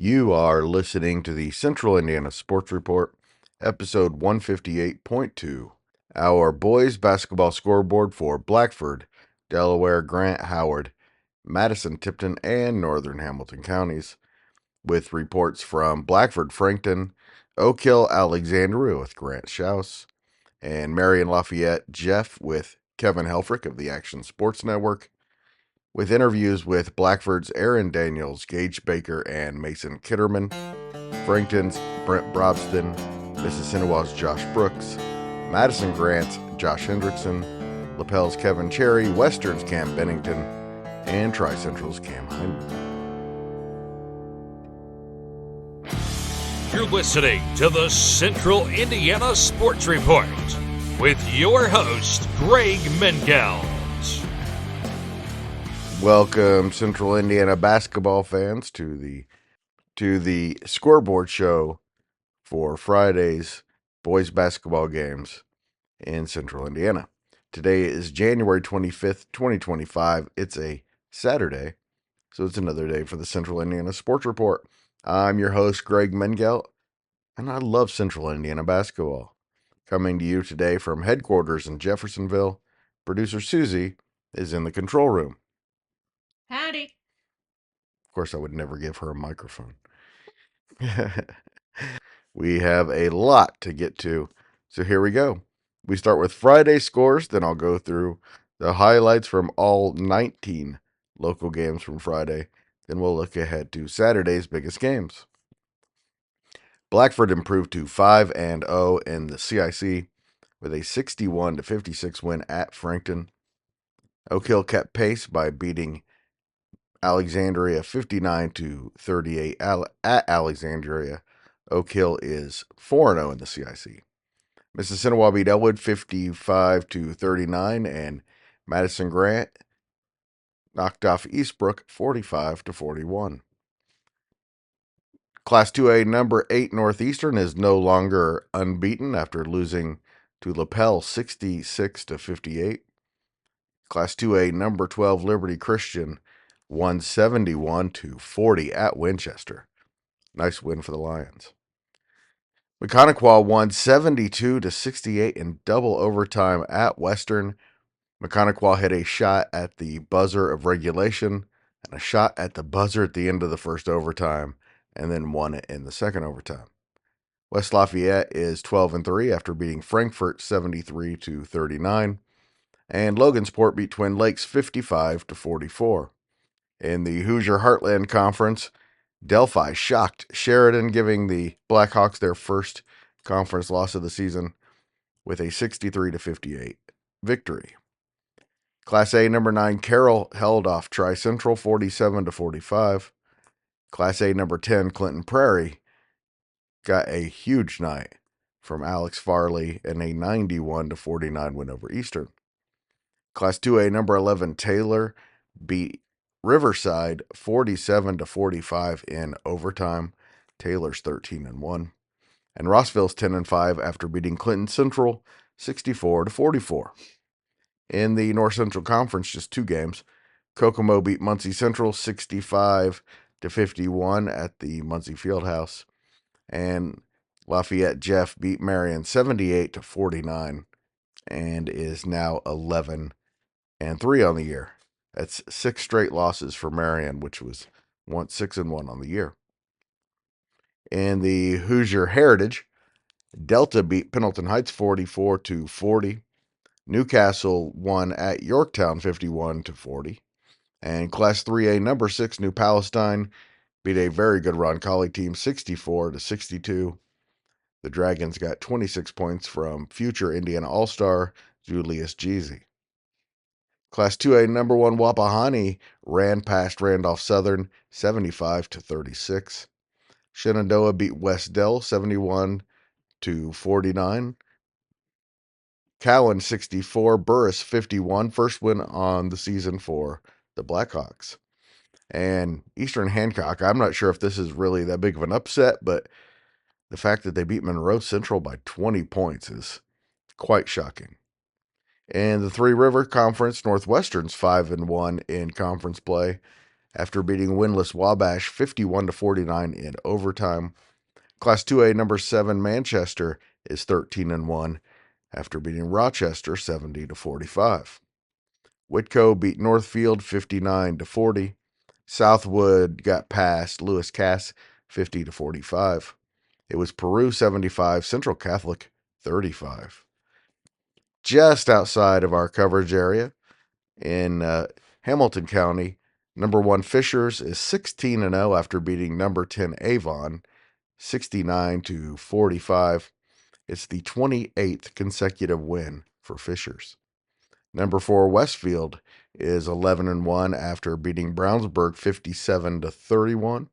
You are listening to the Central Indiana Sports Report, episode 158.2. Our boys basketball scoreboard for Blackford, Delaware, Grant, Howard, Madison, Tipton, and Northern Hamilton counties, with reports from Blackford-Frankton, Hill-Alexandria with Grant Shouse, and Marion-Jeff with Kevin Helfrich of the Action Sports Network, with interviews with Blackford's Aaron Daniels, Gage Baker, and Mason Kitterman, Frankton's Brent Brobston, Mississinewa's Josh Brooks, Madison-Grant's Josh Hendrixson, Lapel's Kevin Cherry, Western's Cam Bennington, and Tri-Central's Cam Hindman. You're listening to the Central Indiana Sports Report with your host, Greg Mengels. Welcome, Central Indiana basketball fans, to the Scoreboard show for Friday's boys basketball games in Central Indiana. Today is January 25th, 2025. It's a Saturday, so it's another day for the Central Indiana Sports Report. I'm your host, Greg Mengelt, and I love Central Indiana basketball. Coming to you today from headquarters in Jeffersonville, producer Susie is in the control room. Howdy. Of course, I would never give her a microphone. We have a lot to get to, so here we go. We start with Friday scores, then I'll go through the highlights from all 19 local games from Friday. Then we'll look ahead to Saturday's biggest games. Blackford improved to 5-0 in the CIC with a 61-56 win at Frankton. Oak Hill kept pace by beating Alexandria 59-38 at Alexandria. Oak Hill is 4-0 in the CIC. Mississinewa beat Elwood 55-39, and Madison-Grant knocked off Eastbrook 45-41. Class 2A number 8 Northeastern is no longer unbeaten after losing to Lapel 66-58. Class 2A number 12 Liberty Christian won 71-40 at Winchester. Nice win for the Lions. Mechanical won 72-68 in double overtime at Western. Mechanical hit a shot at the buzzer of regulation and a shot at the buzzer at the end of the first overtime, and then won it in the second overtime. West Lafayette is 12-3 after beating Frankfort 73-39, and Logansport beat Twin Lakes 55-44. In the Hoosier Heartland Conference, Delphi shocked Sheridan, giving the Blackhawks their first conference loss of the season with a 63-58 victory. Class A number 9 Carroll held off Tri-Central 47-45. Class A number 10 Clinton Prairie got a huge night from Alex Farley in a 91-49 win over Eastern. Class 2A number 11 Taylor beat Riverside 47-45 in overtime. Taylor's 13-1. And Rossville's 10-5 after beating Clinton Central 64-44. In the North Central Conference, just two games. Kokomo beat Muncie Central 65-51 at the Muncie Fieldhouse. And Lafayette-Jeff beat Marion 78-49 and is now 11-3 on the year. That's 6 straight losses for Marion, which was 6-1 on the year. In the Hoosier Heritage, Delta beat Pendleton Heights 44-40. Newcastle won at Yorktown 51-40. And Class 3A number 6 New Palestine beat a very good Roncalli team 64-62. The Dragons got 26 points from future Indiana All-Star Julius Jeezy. Class 2A number 1 Wapahani ran past Randolph Southern 75-36. Shenandoah beat West Dell 71-49. Cowan 64, Burris 51. First win on the season for the Blackhawks. And Eastern Hancock, I'm not sure if this is really that big of an upset, but the fact that they beat Monroe Central by 20 points is quite shocking. In the Three River Conference, Northwestern's 5-1 in conference play. after beating winless Wabash 51-49 in overtime. Class 2A number 7 Manchester is 13-1 after beating Rochester 70-45. Whitco beat Northfield 59-40. Southwood got past Lewis Cass 50-45. It was Peru 75, Central Catholic 35. Just outside of our coverage area in Hamilton County, number 1 Fishers is 16-0 after beating number 10 Avon 69-45. It's the 28th consecutive win for Fishers. Number 4 Westfield is 11-1 after beating Brownsburg 57-31.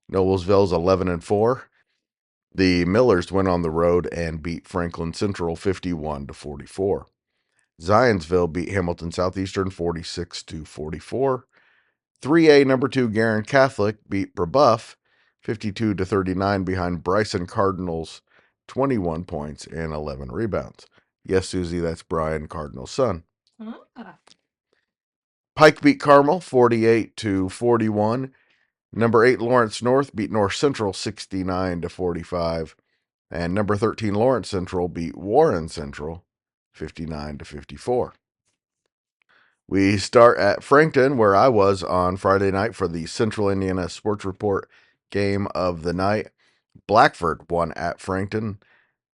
Noblesville's 11-4. The Millers went on the road and beat Franklin Central 51-44. Zionsville beat Hamilton Southeastern 46-44. 3A number 2 Guerin Catholic beat Brebeuf 52-39 behind Bryson Cardinals 21 points and 11 rebounds. Yes, Susie, that's Brian Cardinal's son. Pike beat Carmel 48-41. Number 8 Lawrence North beat North Central 69-45. And number 13 Lawrence Central beat Warren Central 59-54. We start at Frankton, where I was on Friday night for the Central Indiana Sports Report game of the night. Blackford won at Frankton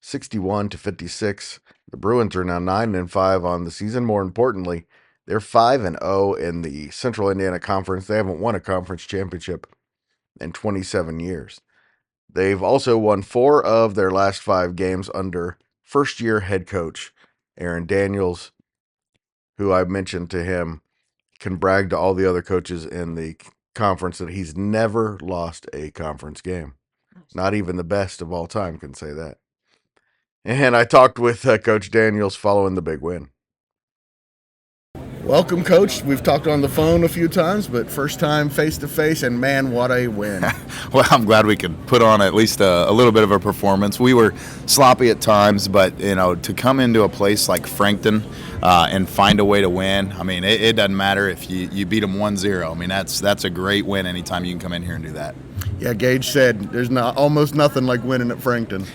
61-56. The Bruins are now 9-5 on the season. More importantly, they're 5-0 in the Central Indiana Conference. They haven't won a conference championship in 27 years. They've also won 4 of their last 5 games under first-year head coach Aaron Daniels, who I mentioned to him can brag to all the other coaches in the conference that he's never lost a conference game. Not even the best of all time can say that. And I talked with Coach Daniels following the big win. Welcome, Coach. We've talked on the phone a few times, but first time face-to-face, and man, what a win. Well, I'm glad we could put on at least a little bit of a performance. We were sloppy at times, but, to come into a place like Frankton and find a way to win, I mean, it doesn't matter if you beat them 1-0. I mean, that's a great win anytime you can come in here and do that. Yeah, Gage said there's almost nothing like winning at Frankton.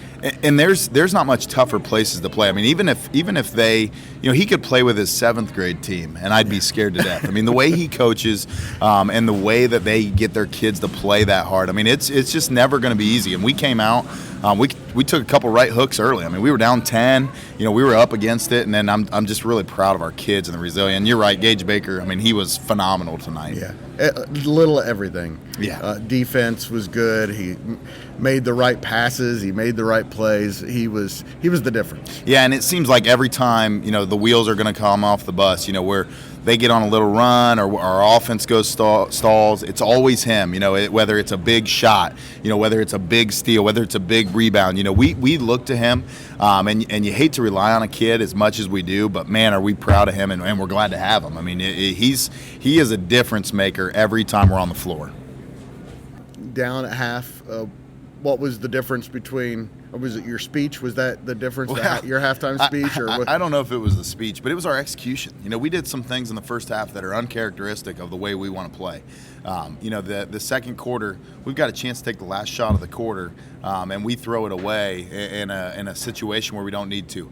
And there's not much tougher places to play. I mean, even if they, he could play with his 7th grade team, and I'd be scared to death. I mean, the way he coaches and the way that they get their kids to play that hard, I mean, it's just never going to be easy. And we came out, we took a couple right hooks early. I mean, we were down 10. We were up against it, and then I'm just really proud of our kids and the resilience. And you're right, Gage Baker. I mean, he was phenomenal tonight. Yeah, a little of everything. Yeah, defense was good. He made the right passes. He made the right plays. He was the difference. Yeah, and it seems like every time the wheels are going to come off the bus, where they get on a little run or our offense goes stalls, it's always him. Whether it's a big shot, whether it's a big steal, whether it's a big rebound. We look to him, and you hate to rely on a kid as much as we do, but man, are we proud of him, and we're glad to have him. I mean, he is a difference maker every time we're on the floor. Down at half, what was the difference between, or was it your speech? Was that the difference, your halftime speech? I don't know if it was the speech, but it was our execution. We did some things in the first half that are uncharacteristic of the way we want to play. The second quarter, we've got a chance to take the last shot of the quarter, and we throw it away in a situation where we don't need to.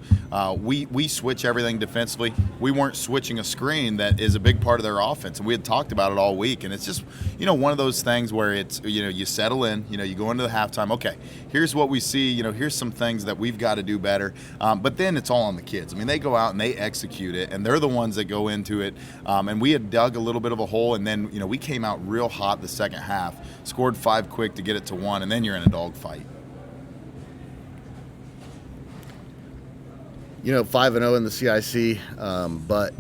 We switch everything defensively. We weren't switching a screen that is a big part of their offense, and we had talked about it all week. And it's just, one of those things where it's, you settle in, you go into the halftime. Okay, here's what we see. Here's some things that we've got to do better. But then it's all on the kids. I mean, they go out and they execute it, and they're the ones that go into it. And we had dug a little bit of a hole, and then, we came out real hot the second half, scored 5 quick to get it to 1, and then you're in a dogfight. 5-0 in the CIC, but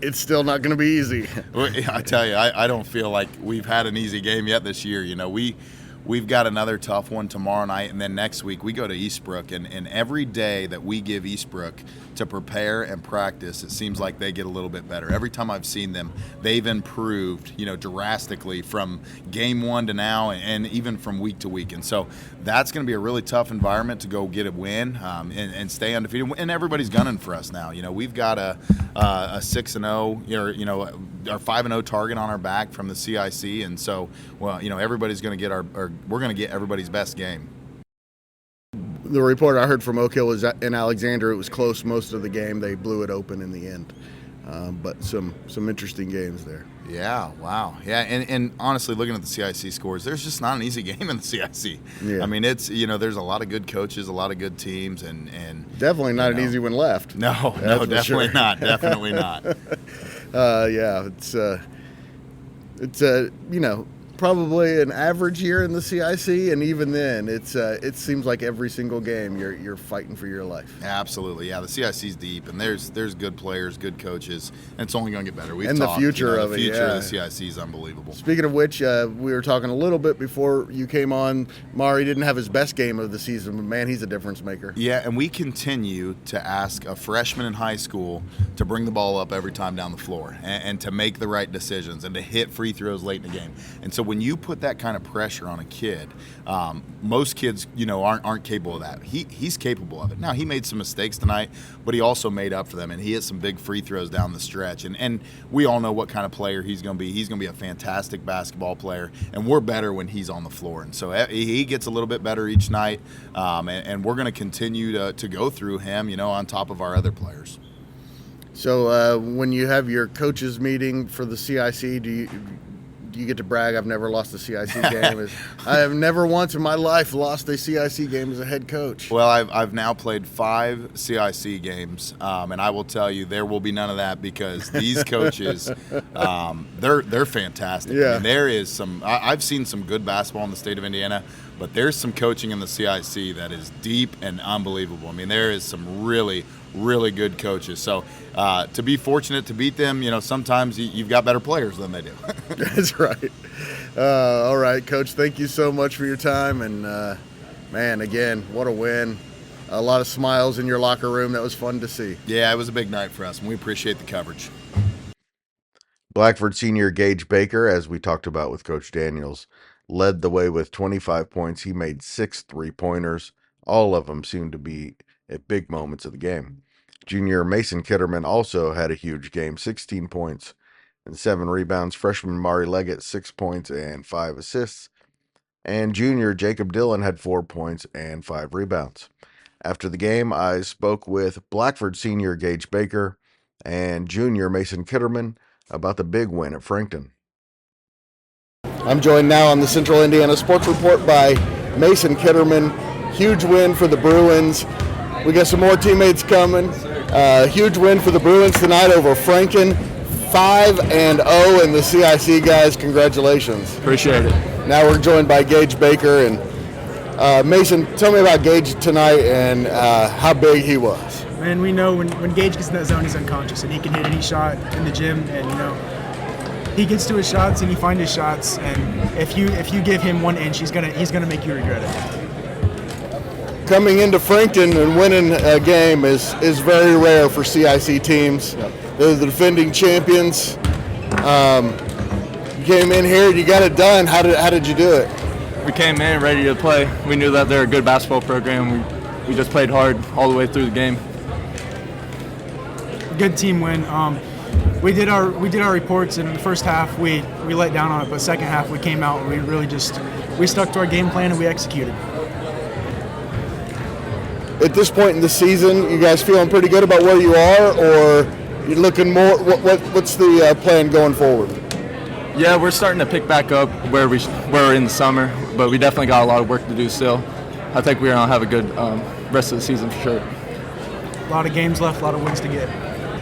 it's still not going to be easy. I tell you, I don't feel like we've had an easy game yet this year. We've got another tough one tomorrow night, and then next week we go to Eastbrook. And every day that we give Eastbrook to prepare and practice, it seems like they get a little bit better. Every time I've seen them, they've improved, drastically from game 1 to now, and even from week to week. And so that's going to be a really tough environment to go get a win and stay undefeated. And everybody's gunning for us now. We've got a 6-0, our 5-0 target on our back from the CIC, and so, well, everybody's going to get we're going to get everybody's best game. The report I heard from Oak Hill was in Alexandria. It was close most of the game. They blew it open in the end. But some interesting games there. Yeah, wow. Yeah, and honestly, looking at the CIC scores, there's just not an easy game in the CIC. Yeah. I mean, it's, there's a lot of good coaches, a lot of good teams, and definitely not an easy one left. No, definitely sure. Not. Definitely not. Yeah, it's probably an average year in the CIC, and even then, it seems like every single game you're fighting for your life. Absolutely, yeah. The CIC's deep, and there's good players, good coaches, and it's only going to get better. The future of it, the future of the CIC is unbelievable. Speaking of which, we were talking a little bit before you came on. Mari didn't have his best game of the season, but man, he's a difference maker. Yeah, and we continue to ask a freshman in high school to bring the ball up every time down the floor, and to make the right decisions, and to hit free throws late in the game. And so when you put that kind of pressure on a kid, most kids, aren't capable of that. He's capable of it. Now, he made some mistakes tonight, but he also made up for them, and he hit some big free throws down the stretch. And we all know what kind of player he's going to be. He's going to be a fantastic basketball player, and we're better when he's on the floor. And so he gets a little bit better each night, and we're going to continue to go through him, on top of our other players. So when you have your coaches meeting for the CIC, do you get to brag? I've never lost a CIC game. I have never once in my life lost a CIC game as a head coach. Well, I've now played 5 CIC games, and I will tell you there will be none of that, because these coaches, they're fantastic. Yeah. I mean, there is some. I've seen some good basketball in the state of Indiana, but there's some coaching in the CIC that is deep and unbelievable. I mean, there is some really good coaches. So to be fortunate to beat them, sometimes you've got better players than they do. That's right. All right, Coach, thank you so much for your time. And, man, again, what a win. A lot of smiles in your locker room. That was fun to see. Yeah, it was a big night for us, and we appreciate the coverage. Blackford senior Gage Baker, as we talked about with Coach Daniels, led the way with 25 points. He made 6 3-pointers. All of them seemed to be at big moments of the game. Junior Mason Kitterman also had a huge game, 16 points and 7 rebounds. Freshman Mari Leggett, 6 points and 5 assists. And junior Jacob Dillon had 4 points and 5 rebounds. After the game, I spoke with Blackford senior Gage Baker and junior Mason Kitterman about the big win at Frankton. I'm joined now on the Central Indiana Sports Report by Mason Kitterman. Huge win for the Bruins. We got some more teammates coming. Huge win for the Bruins tonight over Frankton. 5-0 in the CIC, guys. Congratulations. Appreciate it. Now we're joined by Gage Baker. And Mason, tell me about Gage tonight and how big he was. Man, we know when Gage gets in that zone, he's unconscious, and he can hit any shot in the gym. And he gets to his shots and he finds his shots. And if you give him 1 inch, he's gonna make you regret it. Coming into Frankton and winning a game is very rare for CIC teams. Yep. They're the defending champions. You came in here, you got it done. How did you do it? We came in ready to play. We knew that they're a good basketball program. We just played hard all the way through the game. Good team win. We did our reports, and in the first half we let down on it, but second half we came out and we stuck to our game plan and we executed. At this point in the season, you guys feeling pretty good about where you are, or you're looking more? What's the plan going forward? Yeah, we're starting to pick back up where we were in the summer, but we definitely got a lot of work to do still. I think we're going to have a good rest of the season for sure. A lot of games left, a lot of wins to get.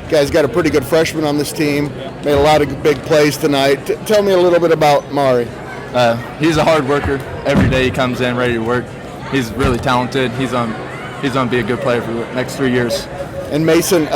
You guys got a pretty good freshman on this team. Made a lot of big plays tonight. Tell me a little bit about Mari. He's a hard worker. Every day he comes in ready to work. He's really talented. He's going to be a good player for the next 3 years. And Mason,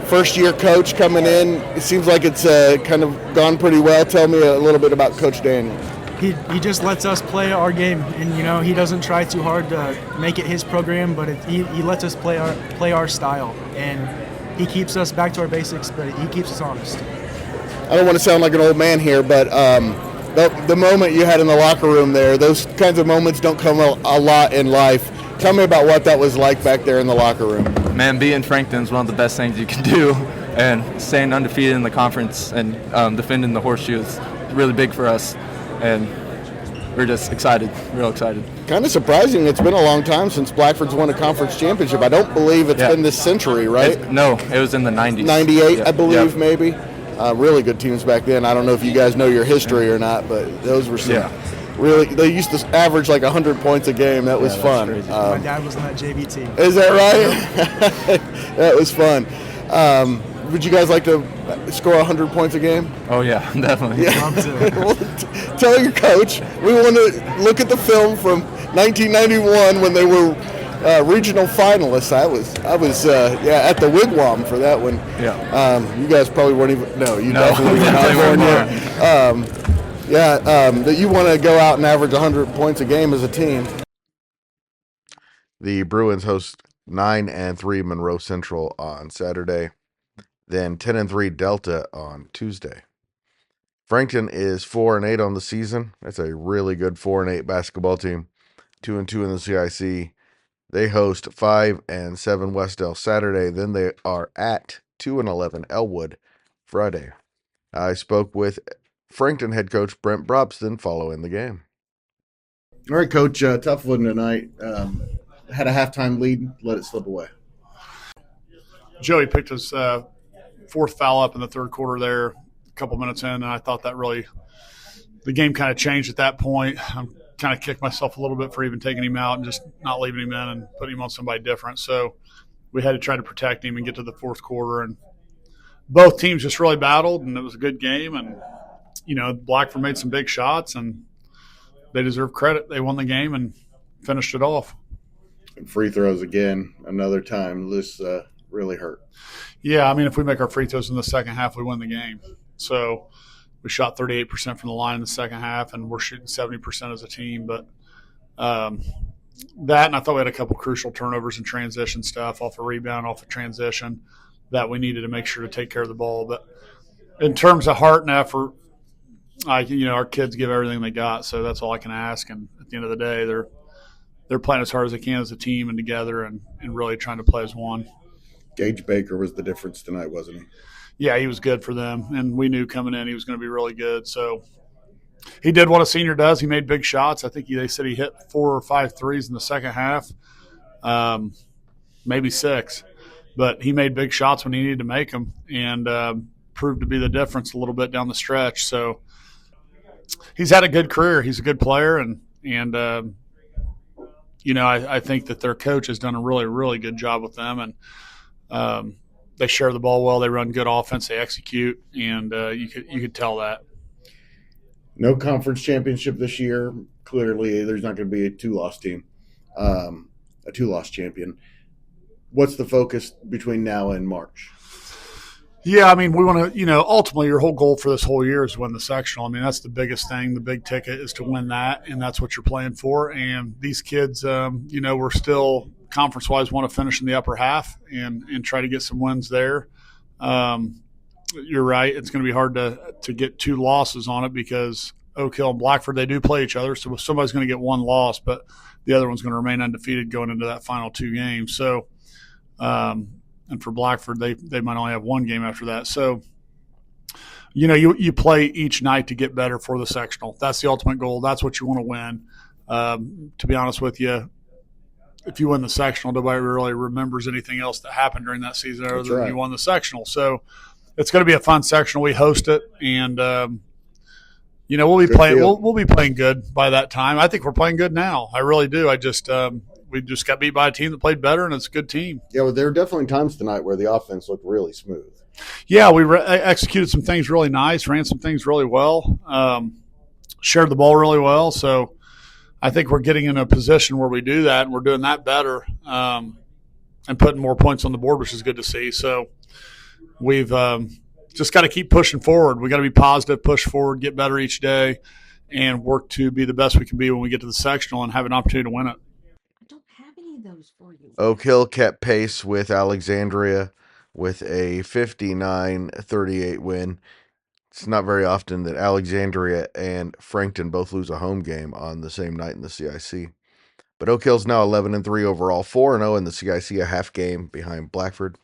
first-year coach coming in. It seems like it's kind of gone pretty well. Tell me a little bit about Coach Daniels. He just lets us play our game, and he doesn't try too hard to make it his program, but he lets us play our style, and he keeps us back to our basics, but he keeps us honest. I don't want to sound like an old man here, but the moment you had in the locker room there, those kinds of moments don't come a lot in life. Tell me about what that was like back there in the locker room. Man, being Frankton is one of the best things you can do. and staying undefeated in the conference and defending the horseshoe is really big for us, and we're just excited, real excited. Kind of surprising. It's been a long time since Blackford's won a conference championship. I don't believe it's been this century, right? No, it was in the 90s. 98, I believe, maybe. Really good teams back then. I don't know if you guys know your history or not, but those were some really. They used to average like 100 points a game. That was fun. My dad was on that JV team. Is that right? That was fun. Would you guys like to score 100 points a game? Oh, yeah, definitely. Love to. Well, tell your coach we want to look at the film from 1991 when they were regional finalists. I was at the Wigwam for that one. Yeah. You guys probably weren't even. No, you No, definitely were not born yet. That you want to go out and average 100 points a game as a team. The Bruins host 9-3 Monroe Central on Saturday, then 10-3 Delta on Tuesday. Frankton is 4-8 on the season. That's a really good 4-8 basketball team. 2-2 in the CIC. They host 5-7 Westdale Saturday. Then they are at 2-11 Elwood Friday. I spoke with Frankton head coach Brent Brobston following the game. All right, Coach. Tough one tonight. Had a halftime lead, let it slip away. Joey picked his fourth foul up in the third quarter there, a couple minutes in, and I thought that really the game kind of changed at that point. I kind of kicked myself a little bit for even taking him out and just not leaving him in and putting him on somebody different. So we had to try to protect him and get to the fourth quarter. And both teams just really battled, and it was a good game. And, Blackford made some big shots, and they deserve credit. They won the game and finished it off. And free throws again, another time. This really hurt. Yeah, if we make our free throws in the second half, we win the game. So we shot 38% from the line in the second half, and we're shooting 70% as a team. But that, and I thought we had a couple crucial turnovers and transition stuff off a rebound, off a transition that we needed to make sure to take care of the ball. But in terms of heart and effort, our kids give everything they got, so that's all I can ask. And at the end of the day, they're playing as hard as they can as a team and together and really trying to play as one. Gage Baker was the difference tonight, wasn't he? Yeah, he was good for them, and we knew coming in he was going to be really good. So he did what a senior does. He made big shots. I think they said he hit 4 or 5 threes in the second half, maybe 6. But he made big shots when he needed to make them and proved to be the difference a little bit down the stretch. So he's had a good career. He's a good player, and I think that their coach has done a really, really good job with them. And they share the ball well. They run good offense. They execute, and you could tell that. No conference championship this year. Clearly, there's not going to be a 2-loss team, a 2-loss champion. What's the focus between now and March? Yeah, we want to, ultimately your whole goal for this whole year is to win the sectional. That's the biggest thing. The big ticket is to win that, and that's what you're playing for. And these kids, we're still conference-wise want to finish in the upper half and try to get some wins there. You're right. It's going to be hard to get 2 losses on it because Oak Hill and Blackford, they do play each other. So somebody's going to get 1 loss, but the other one's going to remain undefeated going into that final 2 games. So, and for Blackford, they might only have 1 game after that. So, you play each night to get better for the sectional. That's the ultimate goal. That's what you want to win. To be honest with you, if you win the sectional, nobody really remembers anything else that happened during that season other than you won the sectional. So it's going to be a fun sectional. We host it, and we'll be playing good by that time. I think we're playing good now. I really do. We just got beat by a team that played better, and it's a good team. Yeah, well, there were definitely times tonight where the offense looked really smooth. Yeah, we executed some things really nice, ran some things really well, shared the ball really well. So I think we're getting in a position where we do that, and we're doing that better and putting more points on the board, which is good to see. So we've just got to keep pushing forward. We got to be positive, push forward, get better each day, and work to be the best we can be when we get to the sectional and have an opportunity to win it. I don't have any of those for you. Oak Hill kept pace with Alexandria with a 59-38 win. It's not very often that Alexandria and Frankton both lose a home game on the same night in the CIC. But Oak Hill's now 11-3 overall, 4-0 in the CIC, a half game behind Blackford.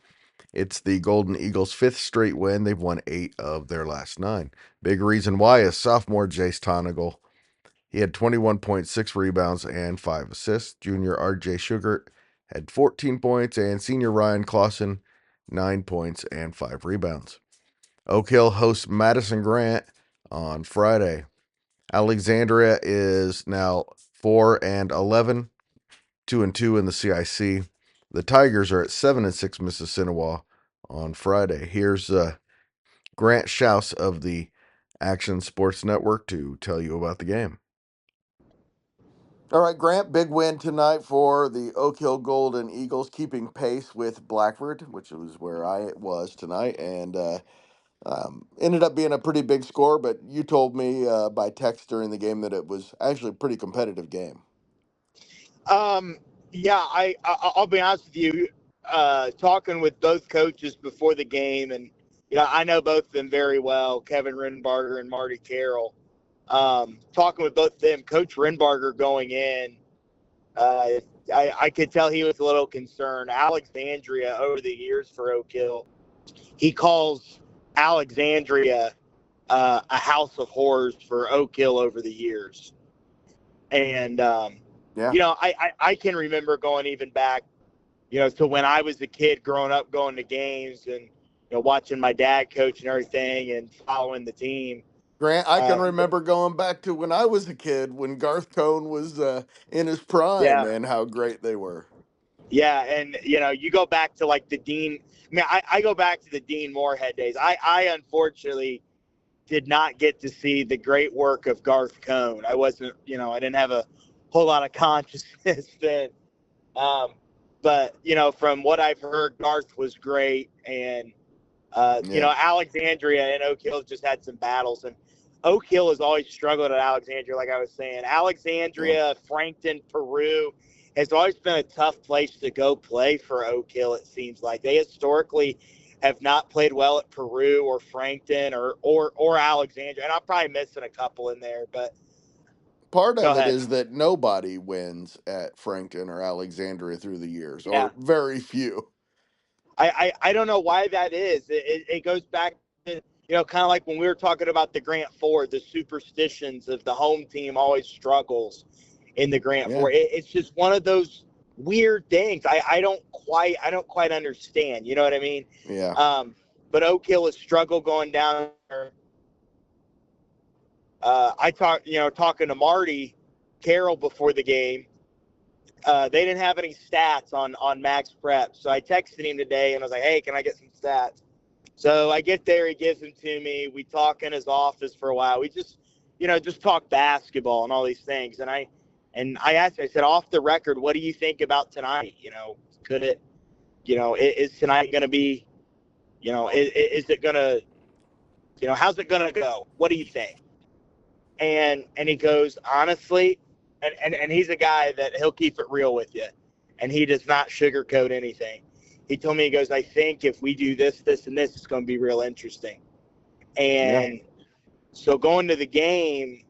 It's the Golden Eagles' fifth straight win. They've won 8 of their last 9. Big reason why is sophomore Jace Tonigal. He had 21.6 rebounds and 5 assists. Junior R.J. Sugart had 14 points, and senior Ryan Clausen 9 points and 5 rebounds. Oak Hill hosts Madison-Grant on Friday. Alexandria is now 4-11, 2-2 in the CIC. The Tigers are at 7-6 Mississinewa on Friday. Here's Grant Shouse of the Action Sports Network to tell you about the game. All right, Grant, big win tonight for the Oak Hill Golden Eagles, keeping pace with Blackford, which was where I was tonight, and ended up being a pretty big score, but you told me by text during the game that it was actually a pretty competitive game. Yeah, I'll be honest with you, talking with both coaches before the game, and I know both of them very well, Kevin Renbarger and Marty Carroll. Talking with both of them, Coach Renbarger going in, I could tell he was a little concerned. Alexandria over the years for Oak Hill, he calls Alexandria a house of horrors for Oak Hill over the years. And, I can remember going even back, to when I was a kid growing up, going to games and, watching my dad coach and everything and following the team. Grant, I can remember going back to when I was a kid, when Garth Cohn was in his prime, and how great they were. Yeah, and, you go back to, like, the Dean – I mean, I go back to the Dean Moorhead days. I unfortunately did not get to see the great work of Garth Cohn. I wasn't – I didn't have a whole lot of consciousness then. But, from what I've heard, Garth was great. And, Alexandria and Oak Hill just had some battles. And Oak Hill has always struggled at Alexandria, like I was saying. Alexandria, Frankton, Peru has always been a tough place to go play for Oak Hill, it seems like. They historically have not played well at Peru or Frankton or Alexandria. And I'm probably missing a couple in there, but part of it is that nobody wins at Frankton or Alexandria through the years, or very few. I don't know why that is. It goes back to, kind of like when we were talking about the Grant Four, the superstitions of the home team always struggles in the Grant Four. It's just one of those weird things. I don't quite understand. You know what I mean? Yeah. But Oak Hill has struggled going down there. Talking to Marty Carroll before the game, they didn't have any stats on Max Prep. So I texted him today and I was like, hey, can I get some stats? So I get there, he gives them to me. We talk in his office for a while. We just talk basketball and all these things. And I asked him, I said, off the record, what do you think about tonight? Could it, is tonight going to be, is it going to, how's it going to go? What do you think? And he goes, honestly, and he's a guy that he'll keep it real with you, and he does not sugarcoat anything. He told me, he goes, I think if we do this, this, and this, it's going to be real interesting. And so going to the game,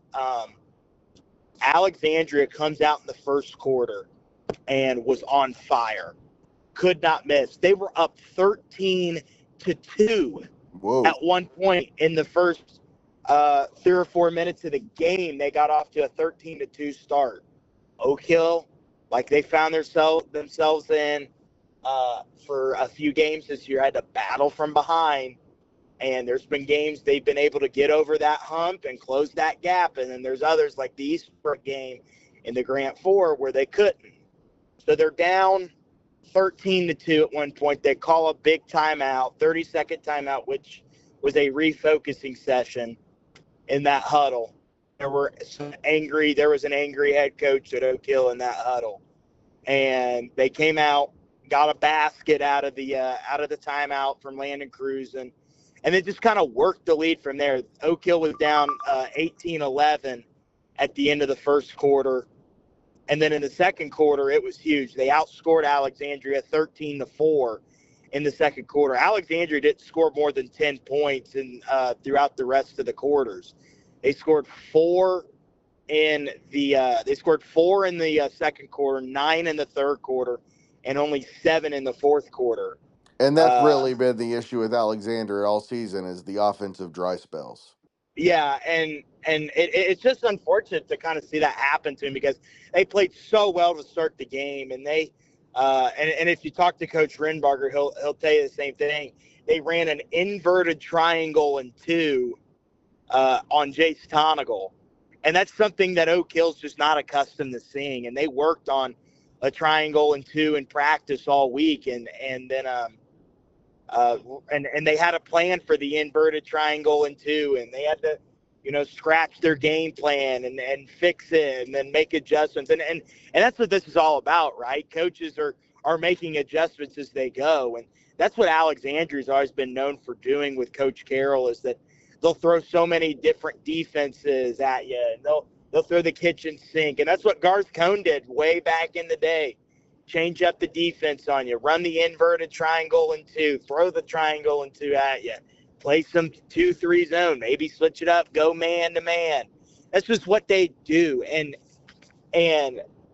Alexandria comes out in the first quarter and was on fire. Could not miss. They were up 13-2 at one point in the first 3 or 4 minutes of the game. They got off to a 13-2 start. Oak Hill, like they found themselves in for a few games this year, had to battle from behind. And there's been games they've been able to get over that hump and close that gap. And then there's others like the Eastbrook game in the Grant Four where they couldn't. So they're down 13-2 at one point. They call a big timeout, 30-second timeout, which was a refocusing session in that huddle. There was an angry head coach at Oak Hill in that huddle. And they came out, got a basket out of the timeout from Landon Cruz, and they just kind of worked the lead from there. Oak Hill was down 18-11 at the end of the first quarter. And then in the second quarter, it was huge. They outscored Alexandria 13-4 in the second quarter. Alexandria didn't score more than 10 points throughout the rest of the quarters. They scored four in the second quarter, 9 in the third quarter, and only 7 in the fourth quarter. And that's really been the issue with Alexandria all season is the offensive dry spells. Yeah, and it's just unfortunate to kind of see that happen to him because they played so well to start the game, and they and if you talk to Coach Renbarger, he'll tell you the same thing. They ran an inverted triangle and 2 on Jace Tonigal, and that's something that Oak Hill's just not accustomed to seeing. And they worked on a triangle and 2 in practice all week, and then and they had a plan for the inverted triangle and 2, and they had to, scratch their game plan and fix it and then make adjustments. And that's what this is all about, right? Coaches are making adjustments as they go. And that's what Alexandria's always been known for doing with Coach Carroll, is that they'll throw so many different defenses at you, and they'll throw the kitchen sink. And that's what Garth Cohn did way back in the day. Change up the defense on you, run the inverted triangle and 2, throw the triangle and 2 at you, play some 2-3 zone, maybe switch it up, go man to man. That's just what they do. And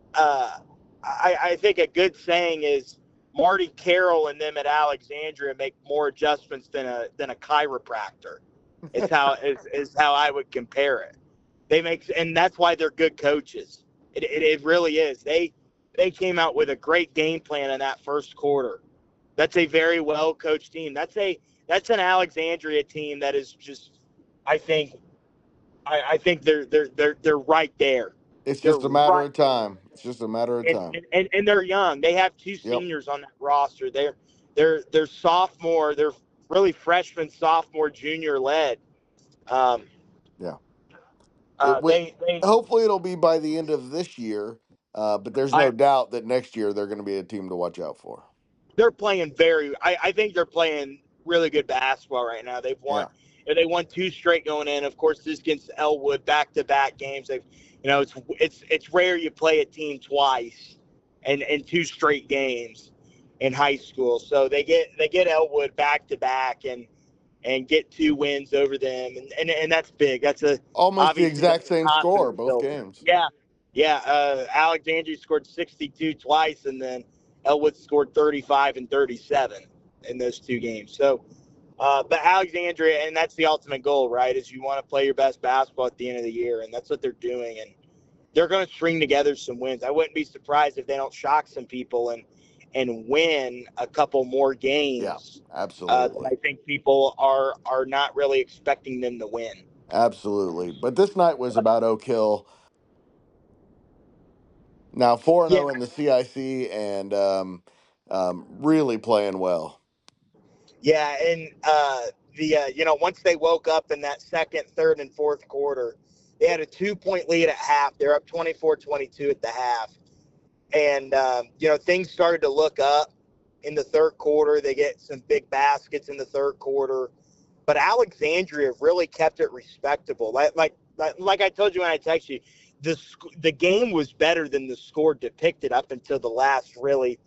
I think a good saying is Marty Carroll and them at Alexandria make more adjustments than a chiropractor. Is how I would compare it. And that's why they're good coaches. It really is. They came out with a great game plan in that first quarter. That's a very well coached team. That's an Alexandria team that is just, I think they're right there. It's just a matter of time. It's just a matter of time. And they're young. They have 2 seniors on that roster. They're sophomore. They're really freshman, sophomore, junior led. Hopefully it'll be by the end of this year. But there's no doubt that next year they're going to be a team to watch out for. They're playing I think they're playing really good basketball right now. They've won. Yeah. They won 2 straight going in. Of course, this against Elwood, back-to-back games. It's rare you play a team twice in 2 straight games in high school. So they get Elwood back-to-back and get 2 wins over them, and that's big. That's almost the exact same score both games. Yeah. Alexandria scored 62 twice, and then Elwood scored 35 and 37 in those 2 games. So, but Alexandria, and that's the ultimate goal, right? Is you want to play your best basketball at the end of the year, and that's what they're doing. And they're going to string together some wins. I wouldn't be surprised if they don't shock some people and win a couple more games. Yeah, absolutely. I think people are not really expecting them to win. Absolutely. But this night was about Oak Hill. Now 4-0 in the CIC and really playing well. Yeah, and once they woke up in that second, third, and fourth quarter, they had a 2-point lead at half. They're up 24-22 at the half. And, things started to look up in the third quarter. They get some big baskets in the third quarter. But Alexandria really kept it respectable. Like I told you when I texted you, the game was better than the score depicted up until the last really,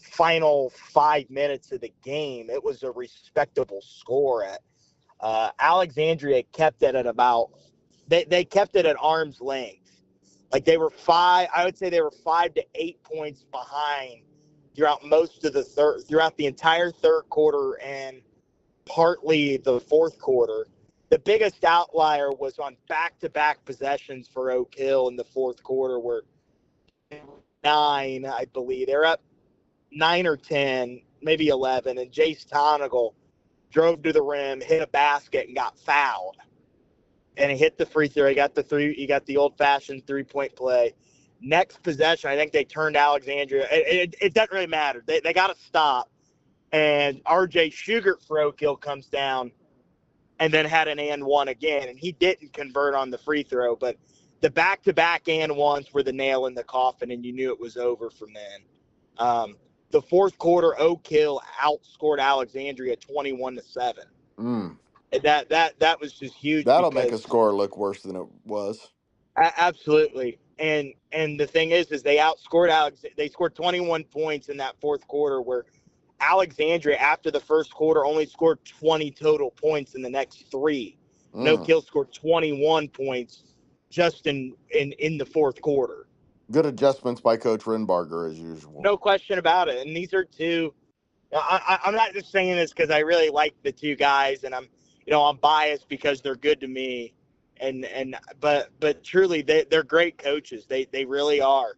final 5 minutes of the game. It was a respectable score. Alexandria kept it at they kept it at arm's length. Like they were 5 to 8 points behind throughout the entire third quarter and partly the fourth quarter. The biggest outlier was on back-to-back possessions for Oak Hill in the fourth quarter, where 9, I believe. They're up 9 or 10, maybe 11, and Jace Tonigal drove to the rim, hit a basket, and got fouled. And he hit the free throw. He got the old-fashioned 3-point play. Next possession, I think they turned Alexandria. It doesn't really matter. They got to stop. And R.J. Shugart for Oak Hill comes down and then had an and one again. And he didn't convert on the free throw. But the back-to-back and ones were the nail in the coffin, and you knew it was over from then. The fourth quarter, Oak Hill outscored Alexandria 21-7. And that was just huge. That'll make a score look worse than it was. Absolutely. And the thing is they outscored they scored 21 points in that fourth quarter, where Alexandria, after the first quarter, only scored 20 total points in the next 3. Oak Hill scored 21 points just in the fourth quarter. Good adjustments by Coach Renbarger, as usual. No question about it. And these are two I'm not just saying this because I really like the two guys, and I'm biased because they're good to me, but truly they're great coaches. They really are.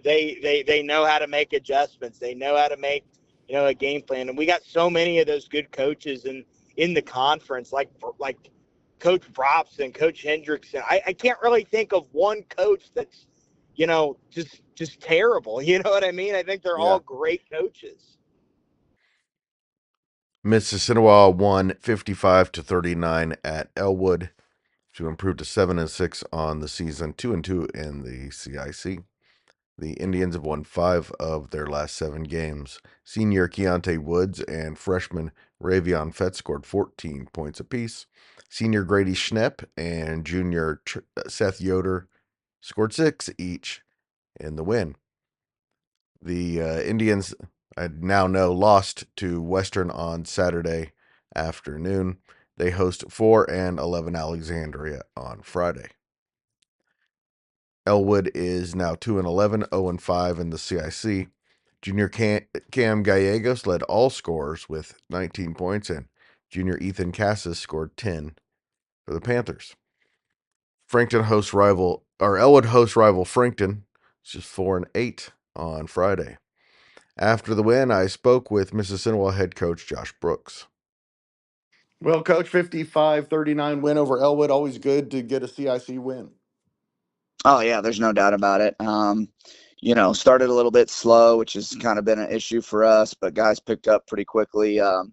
They know how to make adjustments. They know how to make a game plan, and we got so many of those good coaches in the conference, like Coach Brobston, Coach Hendrixson. I can't really think of one coach that's just terrible. You know what I mean? I think they're all great coaches. Mississinewa won 55-39 at Elwood to improve to 7-6 on the season, 2-2 in the CIC. The Indians have won 5 of their last 7 games. Senior Keontae Woods and freshman Ravion Fett scored 14 points apiece. Senior Grady Schnepp and junior Seth Yoder scored 6 each in the win. The Indians, I now know, lost to Western on Saturday afternoon. They host 4 and 11 Alexandria on Friday. Elwood is now 2-11, 0-5 in the CIC. Junior Cam Gallegos led all scorers with 19 points, and junior Ethan Cassis scored 10 for the Panthers. Elwood hosts rival Frankton, which is 4-8 on Friday. After the win, I spoke with Mississinewa head coach Josh Brooks. Well, Coach, 55-39 win over Elwood. Always good to get a CIC win. Oh, yeah, there's no doubt about it. Started a little bit slow, which has kind of been an issue for us, but guys picked up pretty quickly, and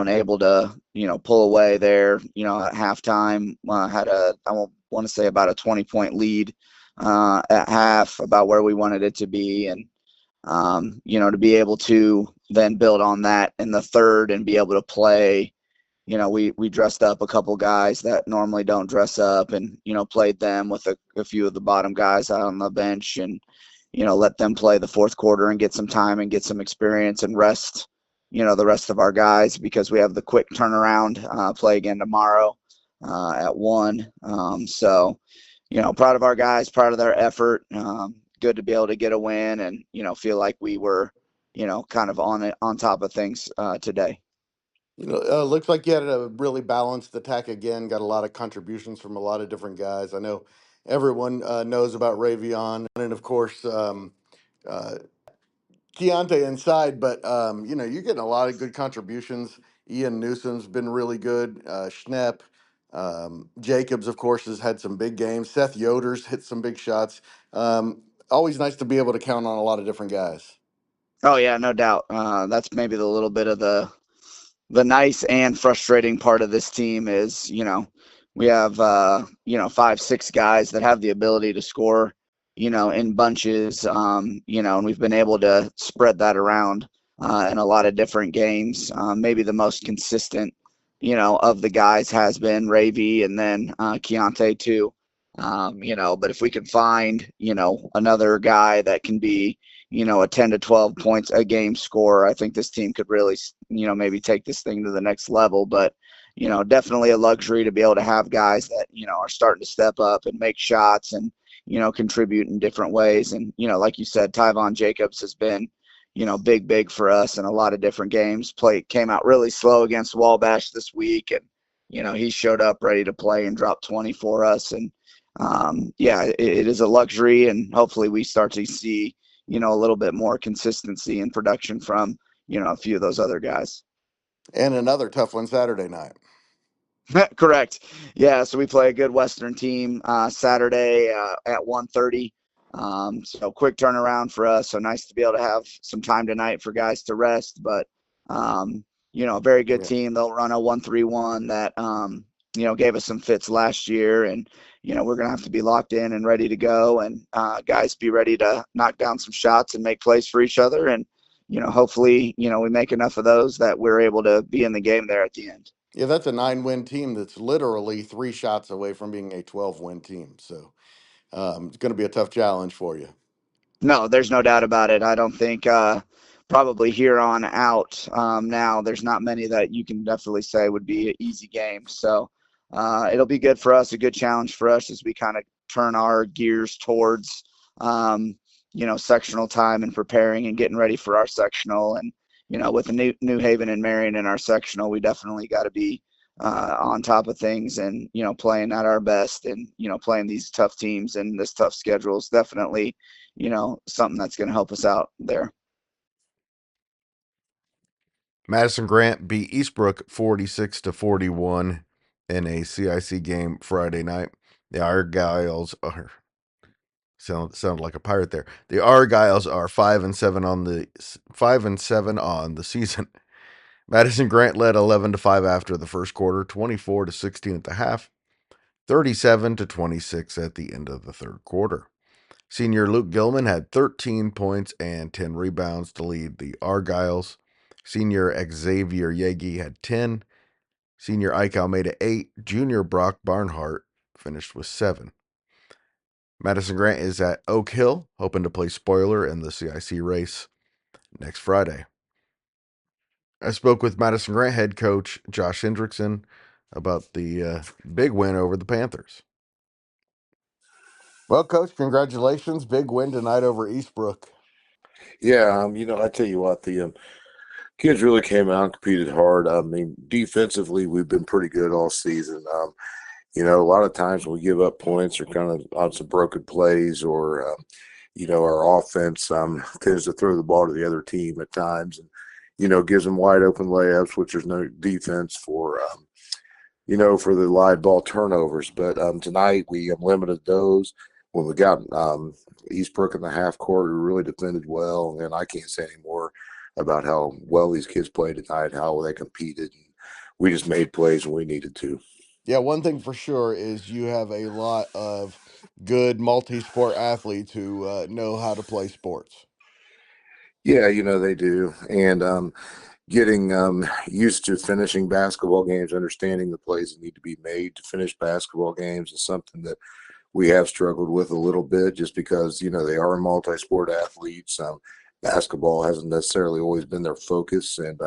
able to, pull away there, at halftime. Had I want to say about a 20-point lead at half, about where we wanted it to be. And, to be able to then build on that in the third and be able to play. We dressed up a couple guys that normally don't dress up and, played them with a few of the bottom guys out on the bench and, let them play the fourth quarter and get some time and get some experience and rest, the rest of our guys, because we have the quick turnaround, play again tomorrow at 1. So, proud of our guys, proud of their effort. Good to be able to get a win and, feel like we were, kind of on top of things today. Looks like you had a really balanced attack again. Got a lot of contributions from a lot of different guys. I know everyone knows about Ravion and, of course, Keontae inside. But, you're getting a lot of good contributions. Ian Newsom's been really good. Schnepp. Jacobs, of course, has had some big games. Seth Yoder's hit some big shots. Always nice to be able to count on a lot of different guys. Oh, yeah, no doubt. That's maybe the little bit of the nice and frustrating part of this team is, we have, 5-6 guys that have the ability to score, in bunches, and we've been able to spread that around in a lot of different games. Maybe the most consistent, of the guys has been Ravy and then Keontae too. But if we can find, another guy that can be, a 10 to 12 points a game scorer, I think this team could really, maybe take this thing to the next level. But, definitely a luxury to be able to have guys that, are starting to step up and make shots and, contribute in different ways. And, like you said, Tyvon Jacobs has been, big for us in a lot of different games. Came out really slow against Wabash this week. And, he showed up ready to play and dropped 20 for us. And, it is a luxury. And hopefully we start to see, a little bit more consistency and production from, a few of those other guys. And another tough one Saturday night. Correct. Yeah. So we play a good Western team Saturday at 1:30. So quick turnaround for us. So nice to be able to have some time tonight for guys to rest. But, a very good team. They'll run a 1-3-1 that, gave us some fits last year. And, we're going to have to be locked in and ready to go. And guys be ready to knock down some shots and make plays for each other. And, hopefully, we make enough of those that we're able to be in the game there at the end. Yeah, that's a 9-win team that's literally 3 shots away from being a 12-win team. So it's going to be a tough challenge for you. No, there's no doubt about it. I don't think probably here on out now, there's not many that you can definitely say would be an easy game. So it'll be good for us, a good challenge for us as we kind of turn our gears towards, sectional time and preparing and getting ready for our sectional. And, with the New Haven and Marion in our sectional, we definitely got to be on top of things and, playing at our best and, playing these tough teams and this tough schedule is definitely, something that's going to help us out there. Madison-Grant beat Eastbrook 46-41 in a CIC game Friday night. The Argyles are sound like a pirate there. The Argyles are 5-7 on the season. Madison-Grant led 11-5 after the first quarter, 24-16 at the half, 37-26 at the end of the third quarter. Senior Luke Gilman had 13 points and 10 rebounds to lead the Argyles. Senior Xavier Yegi had 10. Senior Ike Almeida 8. Junior Brock Barnhart finished with 7. Madison-Grant is at Oak Hill, hoping to play spoiler in the CIC race next Friday. I spoke with Madison-Grant head coach Josh Hendrixson about the big win over the Panthers. Well, Coach, congratulations. Big win tonight over Eastbrook. Yeah, I tell you what, the kids really came out and competed hard. I mean, defensively, we've been pretty good all season. A lot of times when we give up points or kind of on some broken plays or, our offense tends to throw the ball to the other team at times and, gives them wide open layups, which there's no defense for, for the live ball turnovers. But tonight we limited those. When we got Eastbrook in the half court, we really defended well, and I can't say any more about how well these kids played tonight, how they competed. And we just made plays when we needed to. Yeah, one thing for sure is you have a lot of good multi-sport athletes who know how to play sports. Yeah, they do. And getting used to finishing basketball games, understanding the plays that need to be made to finish basketball games is something that we have struggled with a little bit just because, they are multi-sport athletes. Basketball hasn't necessarily always been their focus. And,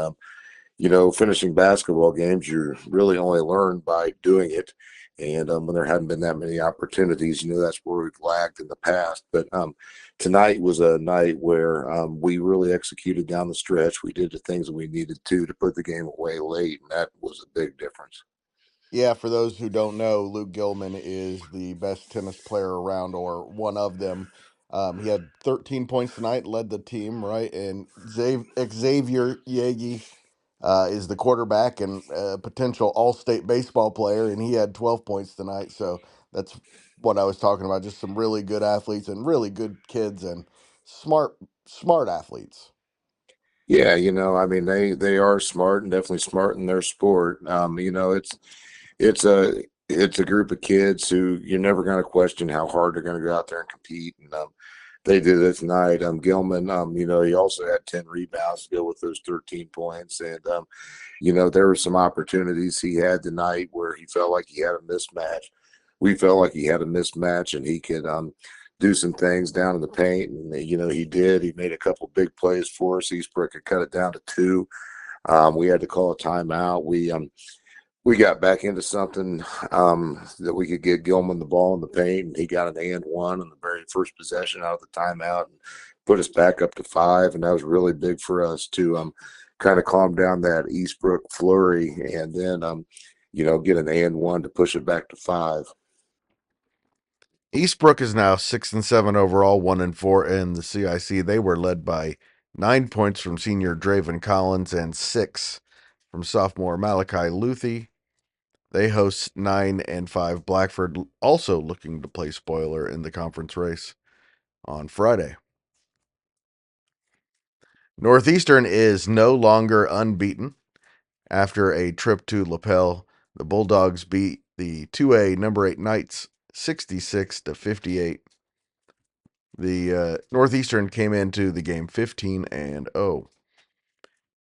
finishing basketball games, you really only learn by doing it. And when there hadn't been that many opportunities, that's where we've lagged in the past. But tonight was a night where we really executed down the stretch. We did the things that we needed to put the game away late, and that was a big difference. Yeah, for those who don't know, Luke Gilman is the best tennis player around, or one of them. He had 13 points tonight, led the team, right? And Xavier Yegi is the quarterback and a potential all-state baseball player, and he had 12 points tonight. So that's what I was talking about, just some really good athletes and really good kids and smart athletes. Yeah, they are smart and definitely smart in their sport. It's a group of kids who you're never going to question how hard they're going to go out there and compete. And they did it tonight. Gilman, he also had 10 rebounds to go with those 13 points. And, there were some opportunities he had tonight where he felt like he had a mismatch. We felt like he had a mismatch and he could do some things down in the paint. And, he did. He made a couple big plays for us. Eastbrook had cut it down to 2. We had to call a timeout. We got back into something that we could get Gilman the ball in the paint, and he got an and one on the very first possession out of the timeout and put us back up to 5. And that was really big for us to kind of calm down that Eastbrook flurry and then, get an and one to push it back to 5. Eastbrook is now 6-7 overall, 1-4 in the CIC. They were led by 9 points from senior Draven Collins and 6 from sophomore Malachi Luthi. They host 9-5 Blackford, also looking to play spoiler in the conference race on Friday. Northeastern is no longer unbeaten. After a trip to Lapel, the Bulldogs beat the 2A number 8 Knights 66-58. The Northeastern came into the game 15-0.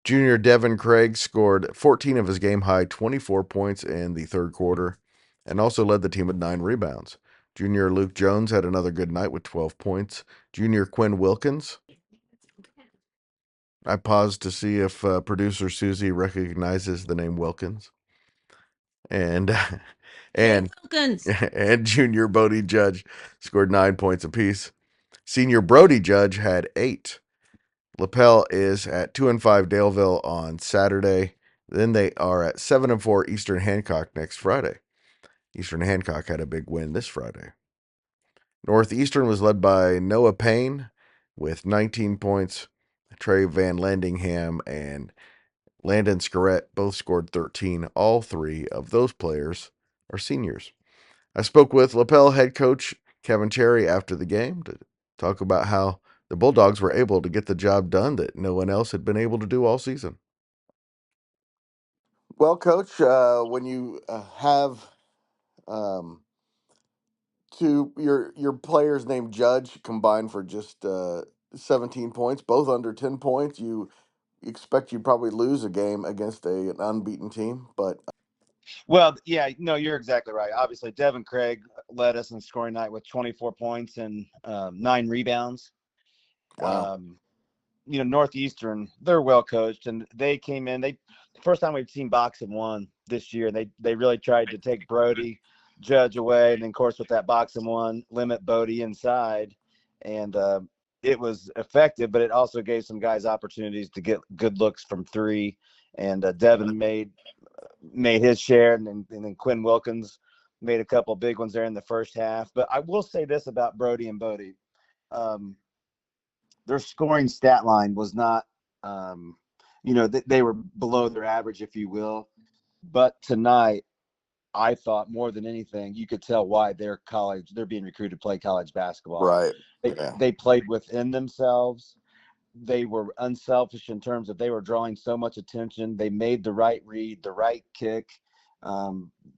Junior Devin Craig scored 14 of his game-high 24 points in the third quarter and also led the team with 9 rebounds. Junior Luke Jones had another good night with 12 points. Junior Quinn Wilkins. I paused to see if producer Susie recognizes the name Wilkins. And Wilkins. and Junior Bodie Judge scored 9 points apiece. Senior Brody Judge had 8. Lapel is at 2-5 Daleville on Saturday. Then they are at 7-4 Eastern Hancock next Friday. Eastern Hancock had a big win this Friday. Northeastern was led by Noah Payne with 19 points. Trey Van Landingham and Landon Scarrett both scored 13. All 3 of those players are seniors. I spoke with Lapel head coach Kevin Cherry after the game to talk about how the Bulldogs were able to get the job done that no one else had been able to do all season. Well, Coach, when you have your players named Judge combined for just 17 points, both under 10 points, you expect you'd probably lose a game against an unbeaten team, but Well, yeah, no, you're exactly right. Obviously, Devin Craig led us in scoring night with 24 points and 9 rebounds. wow. Northeastern, they're well coached, and they came in. First time we've seen boxing one this year. They really tried to take Brody Judge away, and then of course with that boxing one, limit Bodie inside, and it was effective. But it also gave some guys opportunities to get good looks from 3, and Devin made his share, and then Quinn Wilkins made a couple big ones there in the first half. But I will say this about Brody and Bodie. Their scoring stat line was not, they were below their average, if you will. But tonight, I thought more than anything, you could tell why they're being recruited to play college basketball. Right. They played within themselves. They were unselfish in terms of they were drawing so much attention. They made the right read, the right kick.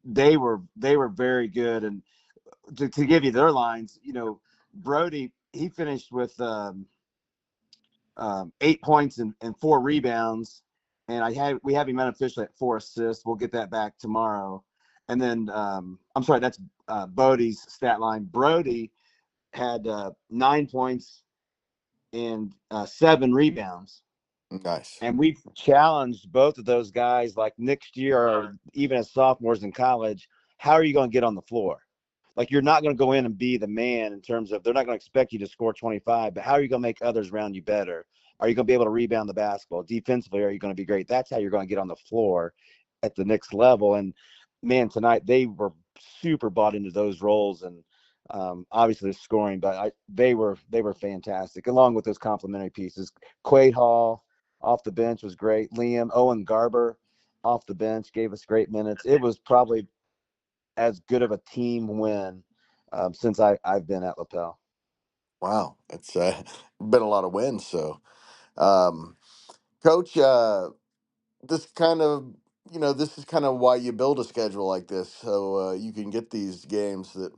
They were very good. And to give you their lines, Brody, he finished with 8 points and 4 rebounds, and we have him unofficially at 4 assists. We'll get that back tomorrow. And then I'm sorry, that's Bodie's stat line. Brody had 9 points and 7 rebounds. Nice. And we've challenged both of those guys, like next year or even as sophomores in college. How are you going to get on the floor? Like, you're not going to go in and be the man in terms of they're not going to expect you to score 25, but how are you going to make others around you better? Are you going to be able to rebound the basketball? Defensively, are you going to be great? That's how you're going to get on the floor at the next level. And, man, tonight they were super bought into those roles, and obviously the scoring, but they were fantastic, along with those complementary pieces. Quaid Hall off the bench was great. Owen Garber off the bench gave us great minutes. It was probably as good of a team win since I've been at Lapel. Wow. It's been a lot of wins. So, Coach, this kind of, this is kind of why you build a schedule like this. So you can get these games that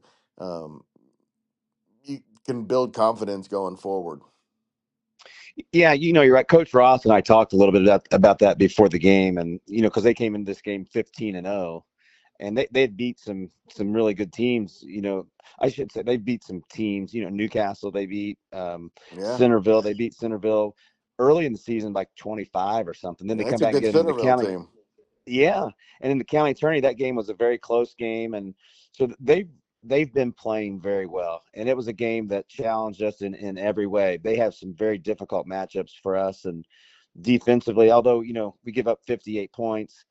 you can build confidence going forward. Yeah, you're right. Coach Ross and I talked a little bit about that before the game, and because they came in this game 15-0, and they'd beat some really good teams. I should say they beat some teams. Newcastle, they beat Centerville. They beat Centerville early in the season by 25 or something. Then they come back and get into the county team. Yeah, and in the county tourney, that game was a very close game, and so they've been playing very well, and it was a game that challenged us in every way. They have some very difficult matchups for us, and defensively, although we give up 58 points,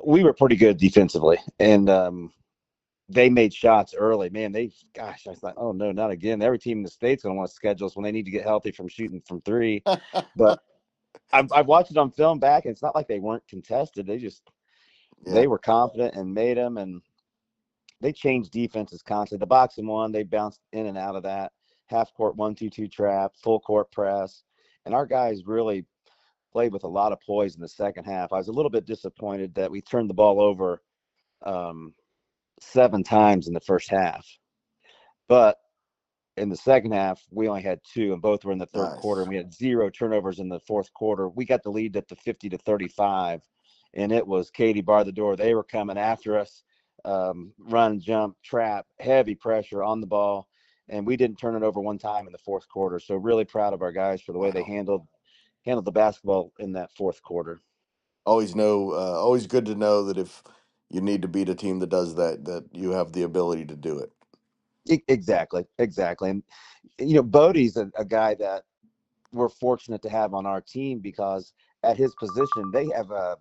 we were pretty good defensively, and they made shots early. Man, I thought, oh no, not again. Every team in the state's going to want to schedule us when they need to get healthy from shooting from 3. But I've watched it on film back, and it's not like they weren't contested. They were confident and made them, and they changed defenses constantly. The boxing one, they bounced in and out of that. Half court 1-2-2 trap, full court press, and our guys really played with a lot of poise in the second half. I was a little bit disappointed that we turned the ball over 7 times in the first half, but in the second half we only had 2, and both were in the third quarter, and we had 0 turnovers in the fourth quarter. We got the lead at the 50-35, and it was Katie bar the door. They were coming after us, run, jump, trap, heavy pressure on the ball, and we didn't turn it over one time in the fourth quarter. So really proud of our guys for the way they handled the basketball in that fourth quarter. Always good to know that if you need to beat a team that does that you have the ability to do it. Exactly. And Bodie's a guy that we're fortunate to have on our team because at his position they have a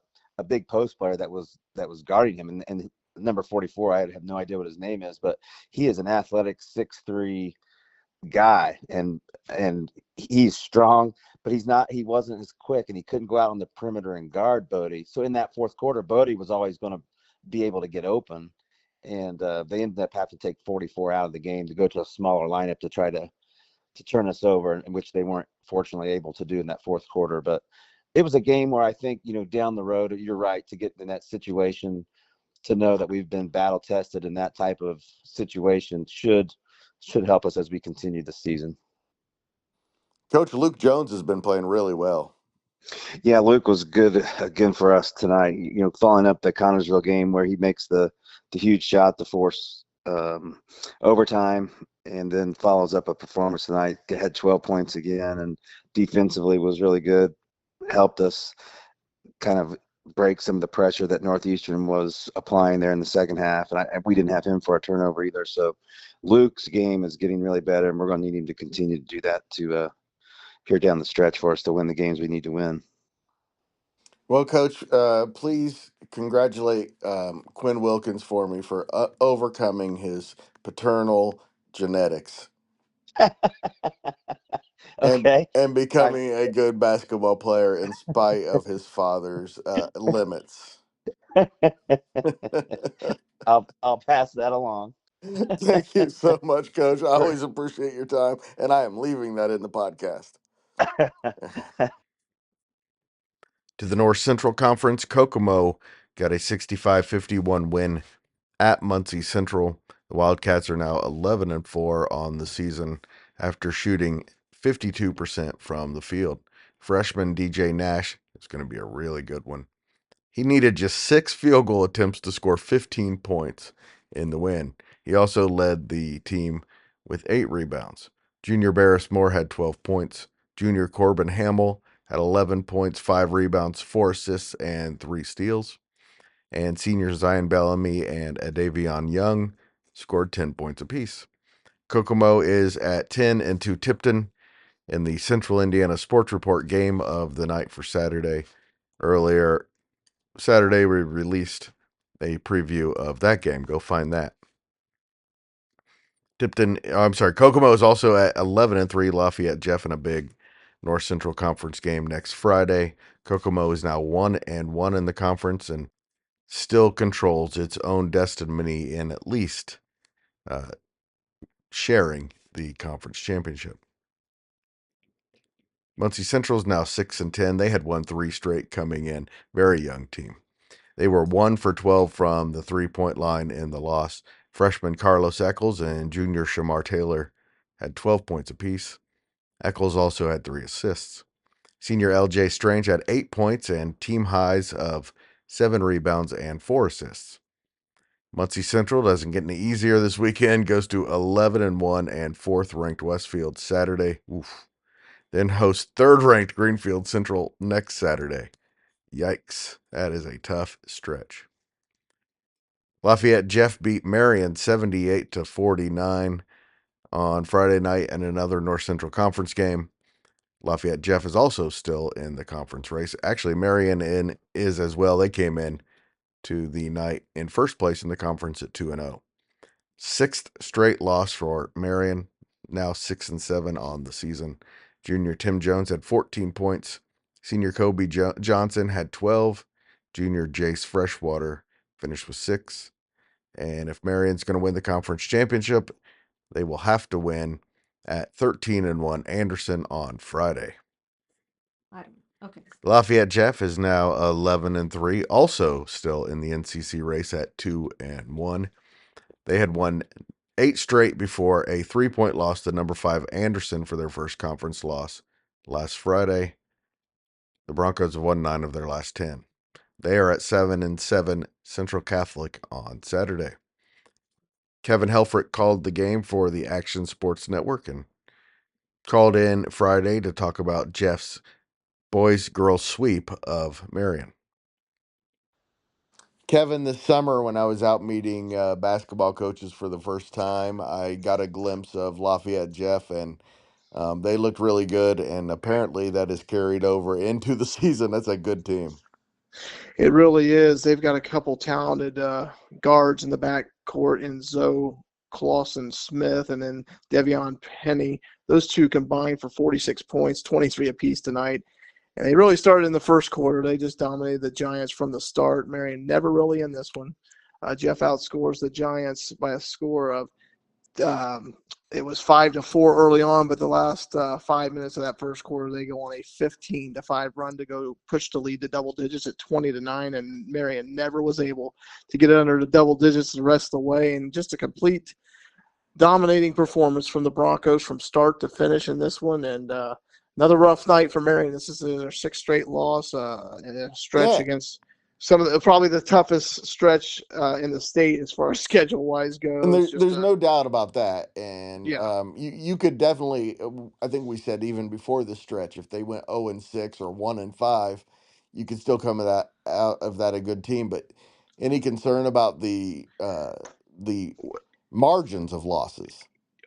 big post player that was guarding him, and number 44, I have no idea what his name is, but he is an athletic 6'3" guy, and he's strong, but he wasn't as quick, and he couldn't go out on the perimeter and guard Bodie. So in that fourth quarter, Bodie was always going to be able to get open, and they ended up having to take 44 out of the game to go to a smaller lineup to try to turn us over, in which they weren't fortunately able to do in that fourth quarter. But it was a game where I think, down the road, you're right, to get in that situation, to know that we've been battle tested in that type of situation should help us as we continue the season. Coach Luke Jones has been playing really well. Yeah, Luke was good again for us tonight. Following up the Connorsville game where he makes the huge shot to force overtime, and then follows up a performance tonight. Had 12 points again, and defensively was really good. Helped us kind of break some of the pressure that Northeastern was applying there in the second half, and we didn't have him for a turnover either. So Luke's game is getting really better, and we're going to need him to continue to do that to here down the stretch for us to win the games we need to win. Well, Coach, please congratulate Quinn Wilkins for me for overcoming his paternal genetics. Okay. And becoming a good basketball player in spite of his father's limits. I'll pass that along. Thank you so much, Coach. I always appreciate your time, and I am leaving that in the podcast. To the North Central Conference, Kokomo got a 65-51 win at Muncie Central. The Wildcats are now 11-4 on the season after shooting 52% from the field. Freshman DJ Nash is going to be a really good one. He needed just 6 field goal attempts to score 15 points in the win. He also led the team with 8 rebounds. Junior Barris Moore had 12 points. Junior Corbin Hamill had 11 points, 5 rebounds, 4 assists, and 3 steals. And senior Zion Bellamy and Adavion Young scored 10 points apiece. Kokomo is at 10-2 Tipton in the Central Indiana Sports Report game of the night for Saturday. Earlier Saturday, we released a preview of that game. Go find that. Kokomo is also at 11-3. Lafayette-Jeff in a big North Central Conference game next Friday. Kokomo is now 1-1 in the conference and still controls its own destiny in at least sharing the conference championship. Muncie Central is now 6-10. They had won 3 straight coming in. Very young team. They were 1 for 12 from the 3-point line in the loss. Freshman Carlos Eccles and junior Shamar Taylor had 12 points apiece. Eccles also had 3 assists. Senior LJ Strange had 8 points and team highs of 7 rebounds and 4 assists. Muncie Central doesn't get any easier this weekend, goes to 11-1 and 4th-ranked Westfield Saturday. Oof. Then hosts 3rd-ranked Greenfield Central next Saturday. Yikes, that is a tough stretch. Lafayette-Jeff beat Marion 78-49 on Friday night in another North Central Conference game. Lafayette-Jeff is also still in the conference race. Actually, Marion is as well. They came in to the night in first place in the conference at 2-0. 6th straight loss for Marion, now 6-7 on the season. Junior Tim Jones had 14 points. Senior Kobe Johnson had 12. Junior Jace Freshwater finished with 6. And if Marion's going to win the conference championship, they will have to win at 13-1 Anderson on Friday. Okay. Lafayette-Jeff is now 11-3, also still in the NCC race at 2-1. They had won 8 straight before a 3-point loss to number 5 Anderson for their first conference loss last Friday. The Broncos have won 9 of their last 10. They are at 7-7 Central Catholic on Saturday. Kevin Helfrich called the game for the Action Sports Network and called in Friday to talk about Jeff's boys-girls sweep of Marion. Kevin, this summer when I was out meeting basketball coaches for the first time, I got a glimpse of Lafayette-Jeff, and they looked really good. And apparently that is carried over into the season. That's a good team. It really is. They've got a couple talented guards in the back court in Zoe Clausen-Smith and then Devion Penny. Those two combined for 46 points, 23 apiece tonight. And they really started in the first quarter. They just dominated the Giants from the start. Marion never really in this one. Jeff outscores the Giants by a score of it was 5-4 early on, but the last 5 minutes of that first quarter, they go on a 15-5 run to go push the lead to double digits at 20-9, and Marion never was able to get it under the double digits the rest of the way. And just a complete dominating performance from the Broncos from start to finish in this one. And another rough night for Marion. This is their sixth straight loss in a stretch against some of probably the toughest stretch in the state as far as schedule-wise goes. And there's no doubt about that. And you could definitely, I think we said even before the stretch, if they went 0-6 or 1-5, you could still come out of that a good team. But any concern about the margins of losses?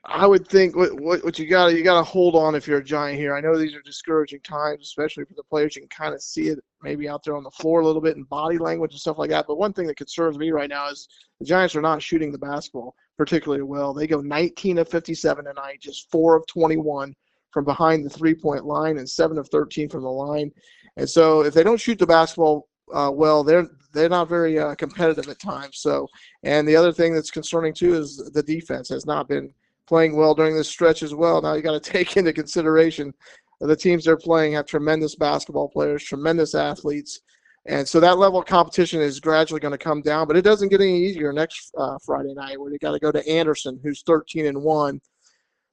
I would think what you got to hold on if you're a Giant here. I know these are discouraging times, especially for the players. You can kind of see it maybe out there on the floor a little bit in body language and stuff like that. But one thing that concerns me right now is the Giants are not shooting the basketball particularly well. They go 19 of 57 tonight, just 4 of 21 from behind the three-point line and 7 of 13 from the line. And so if they don't shoot the basketball well, they're not very competitive at times. So, and the other thing that's concerning too is the defense has not been playing well during this stretch as well. Now you got to take into consideration the teams they're playing have tremendous basketball players, tremendous athletes. And so that level of competition is gradually going to come down, but it doesn't get any easier next Friday night where they got to go to Anderson, who's 13-1.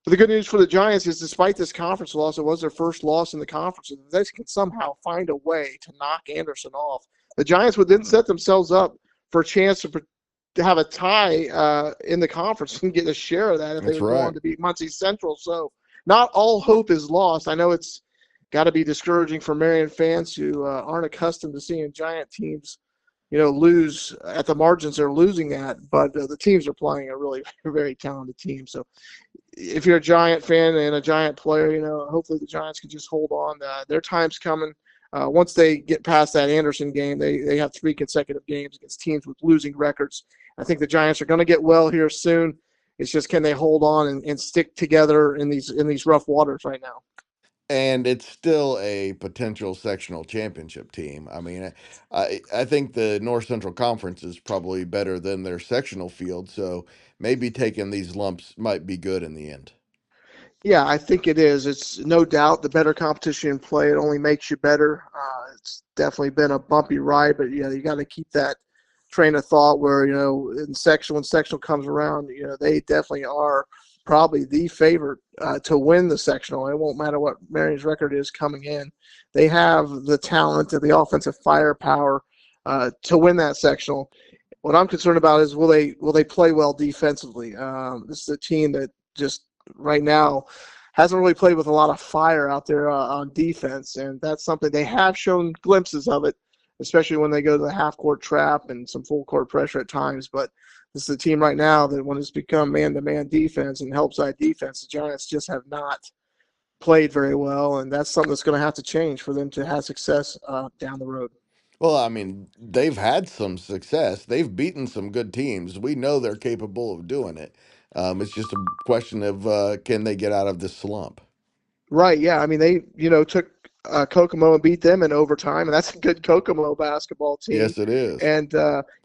But the good news for the Giants is despite this conference loss, it was their first loss in the conference. And they can somehow find a way to knock Anderson off. The Giants would then set themselves up for a chance to have a tie in the conference and get a share of that if they would go on to beat Muncie Central. So not all hope is lost. I know it's got to be discouraging for Marion fans who aren't accustomed to seeing Giant teams, lose at the margins they're losing at. But the teams are playing a really very talented team. So if you're a Giant fan and a Giant player, hopefully the Giants can just hold on. Their time's coming. Once they get past that Anderson game, they have 3 consecutive games against teams with losing records. I think the Giants are going to get well here soon. It's just can they hold on and stick together in these rough waters right now? And it's still a potential sectional championship team. I mean, I think the North Central Conference is probably better than their sectional field, so maybe taking these lumps might be good in the end. Yeah, I think it is. It's no doubt the better competition in play. It only makes you better. It's definitely been a bumpy ride, but you got to keep that train of thought where, in sectional, when sectional comes around, they definitely are probably the favorite to win the sectional. It won't matter what Marion's record is coming in. They have the talent and the offensive firepower to win that sectional. What I'm concerned about is will they play well defensively? This is a team that just right now hasn't really played with a lot of fire out there on defense, and that's something they have shown glimpses of it, especially when they go to the half-court trap and some full-court pressure at times. But this is a team right now that when it's become man-to-man defense and help-side defense, the Giants just have not played very well, and that's something that's going to have to change for them to have success down the road. Well, I mean, they've had some success. They've beaten some good teams. We know they're capable of doing it. It's just a question of can they get out of this slump? Right, yeah. I mean, they, took Kokomo and beat them in overtime, and that's a good Kokomo basketball team. Yes, it is. And,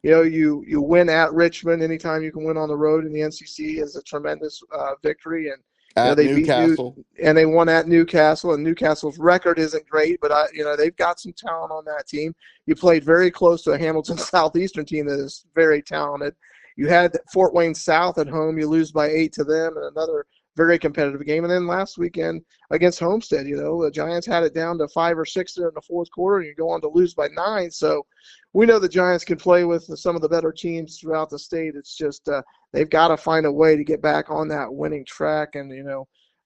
you win at Richmond. Anytime you can win on the road in the NCC is a tremendous victory. And at they Newcastle. And they won at Newcastle, and Newcastle's record isn't great, but, they've got some talent on that team. You played very close to a Hamilton Southeastern team that is very talented. You had Fort Wayne South at home. You lose by 8 to them, and another very competitive game. And then last weekend against Homestead, the Giants had it down to 5 or 6 there in the fourth quarter, and you go on to lose by 9. So we know the Giants can play with some of the better teams throughout the state. It's just they've got to find a way to get back on that winning track and,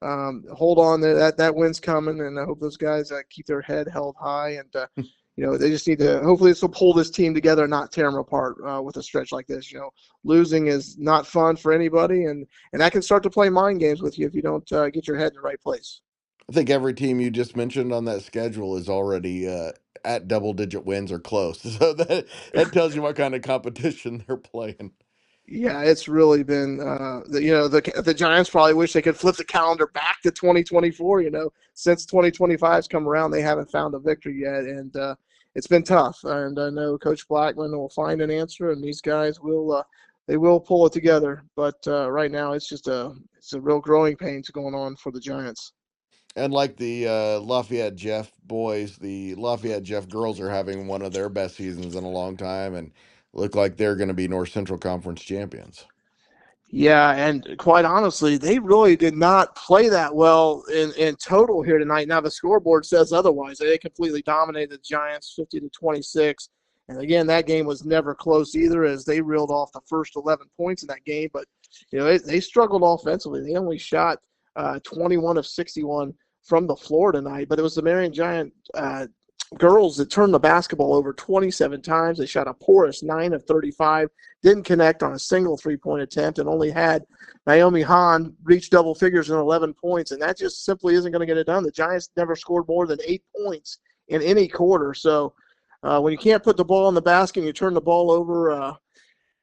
hold on. That win's coming, and I hope those guys keep their head held high and, They just need to, hopefully this will pull this team together and not tear them apart with a stretch like this. Losing is not fun for anybody, and that can start to play mind games with you if you don't get your head in the right place. I think every team you just mentioned on that schedule is already at double-digit wins or close. So that tells you what kind of competition they're playing. Yeah, it's really been the Giants probably wish they could flip the calendar back to 2024. Since 2025's come around, they haven't found a victory yet, and it's been tough. And I know Coach Blackman will find an answer, and these guys will pull it together. But right now, it's a real growing pains going on for the Giants. And like the Lafayette-Jeff boys, the Lafayette-Jeff girls are having one of their best seasons in a long time and look like they're going to be North Central Conference champions. Yeah, and quite honestly, they really did not play that well in total here tonight. Now the scoreboard says otherwise. They completely dominated the Giants 50-26. And again, that game was never close either, as they reeled off the first 11 points in that game. But they struggled offensively. They only shot 21 of 61 from the floor tonight. But it was the Marion-Giant girls that turned the basketball over 27 times. They shot a porous 9 of 35, didn't connect on a single three-point attempt, and only had Naomi Hahn reach double figures in 11 points, and that just simply isn't going to get it done. The Giants never scored more than 8 points in any quarter. So when you can't put the ball in the basket and you turn the ball over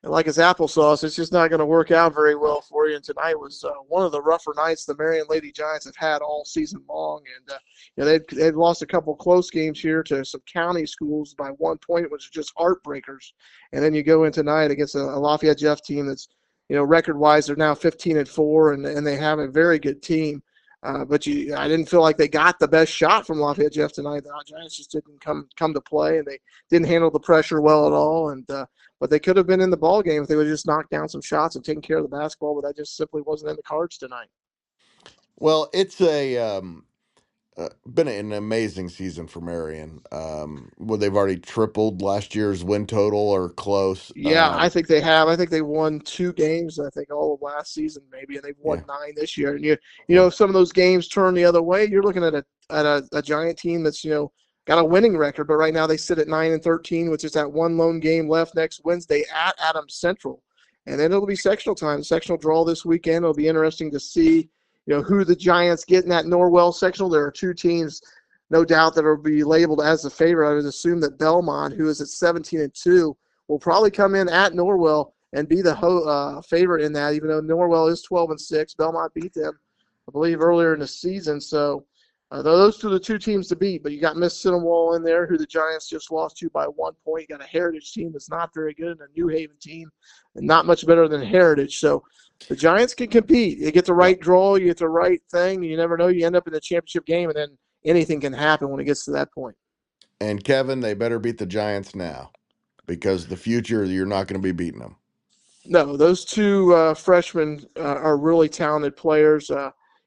like it's applesauce, it's just not going to work out very well for you. And tonight was one of the rougher nights the Marion Lady Giants have had all season long. And they've lost a couple close games here to some county schools by 1 point, which is just heartbreakers. And then you go in tonight against a Lafayette-Jeff team that's, record-wise, they're now 15-4, and they have a very good team. But I didn't feel like they got the best shot from Lafayette-Jeff tonight. The Giants just didn't come to play, and they didn't handle the pressure well at all. And but they could have been in the ball game if they would just knocked down some shots and taken care of the basketball. But that just simply wasn't in the cards tonight. Well, it's been an amazing season for Marion. Well, they've already tripled last year's win total or close. Yeah, I think they have. I think they won 2 games, I think, all of last season maybe, and they've won 9 this year. And if some of those games turn the other way, you're looking at a Giant team that's got a winning record, but right now they sit at 9-13, which is that one lone game left next Wednesday at Adams Central, and then it'll be sectional time. Sectional draw this weekend. It'll be interesting to see who the Giants get in that Norwell sectional. There are 2 teams, no doubt, that will be labeled as the favorite. I would assume that Belmont, who is at 17-2, will probably come in at Norwell and be the favorite in that, even though Norwell is 12-6. Belmont beat them, I believe, earlier in the season. So those are the 2 teams to beat. But you got Mississinewa in there, who the Giants just lost to by 1 point. You got a Heritage team that's not very good, and a New Haven team, and not much better than Heritage. So the Giants can compete. You get the right draw, you get the right thing. You never know. You end up in the championship game, and then anything can happen when it gets to that point. And Kevin, they better beat the Giants now, because the future, you're not going to be beating them. No, those 2 freshmen are really talented players.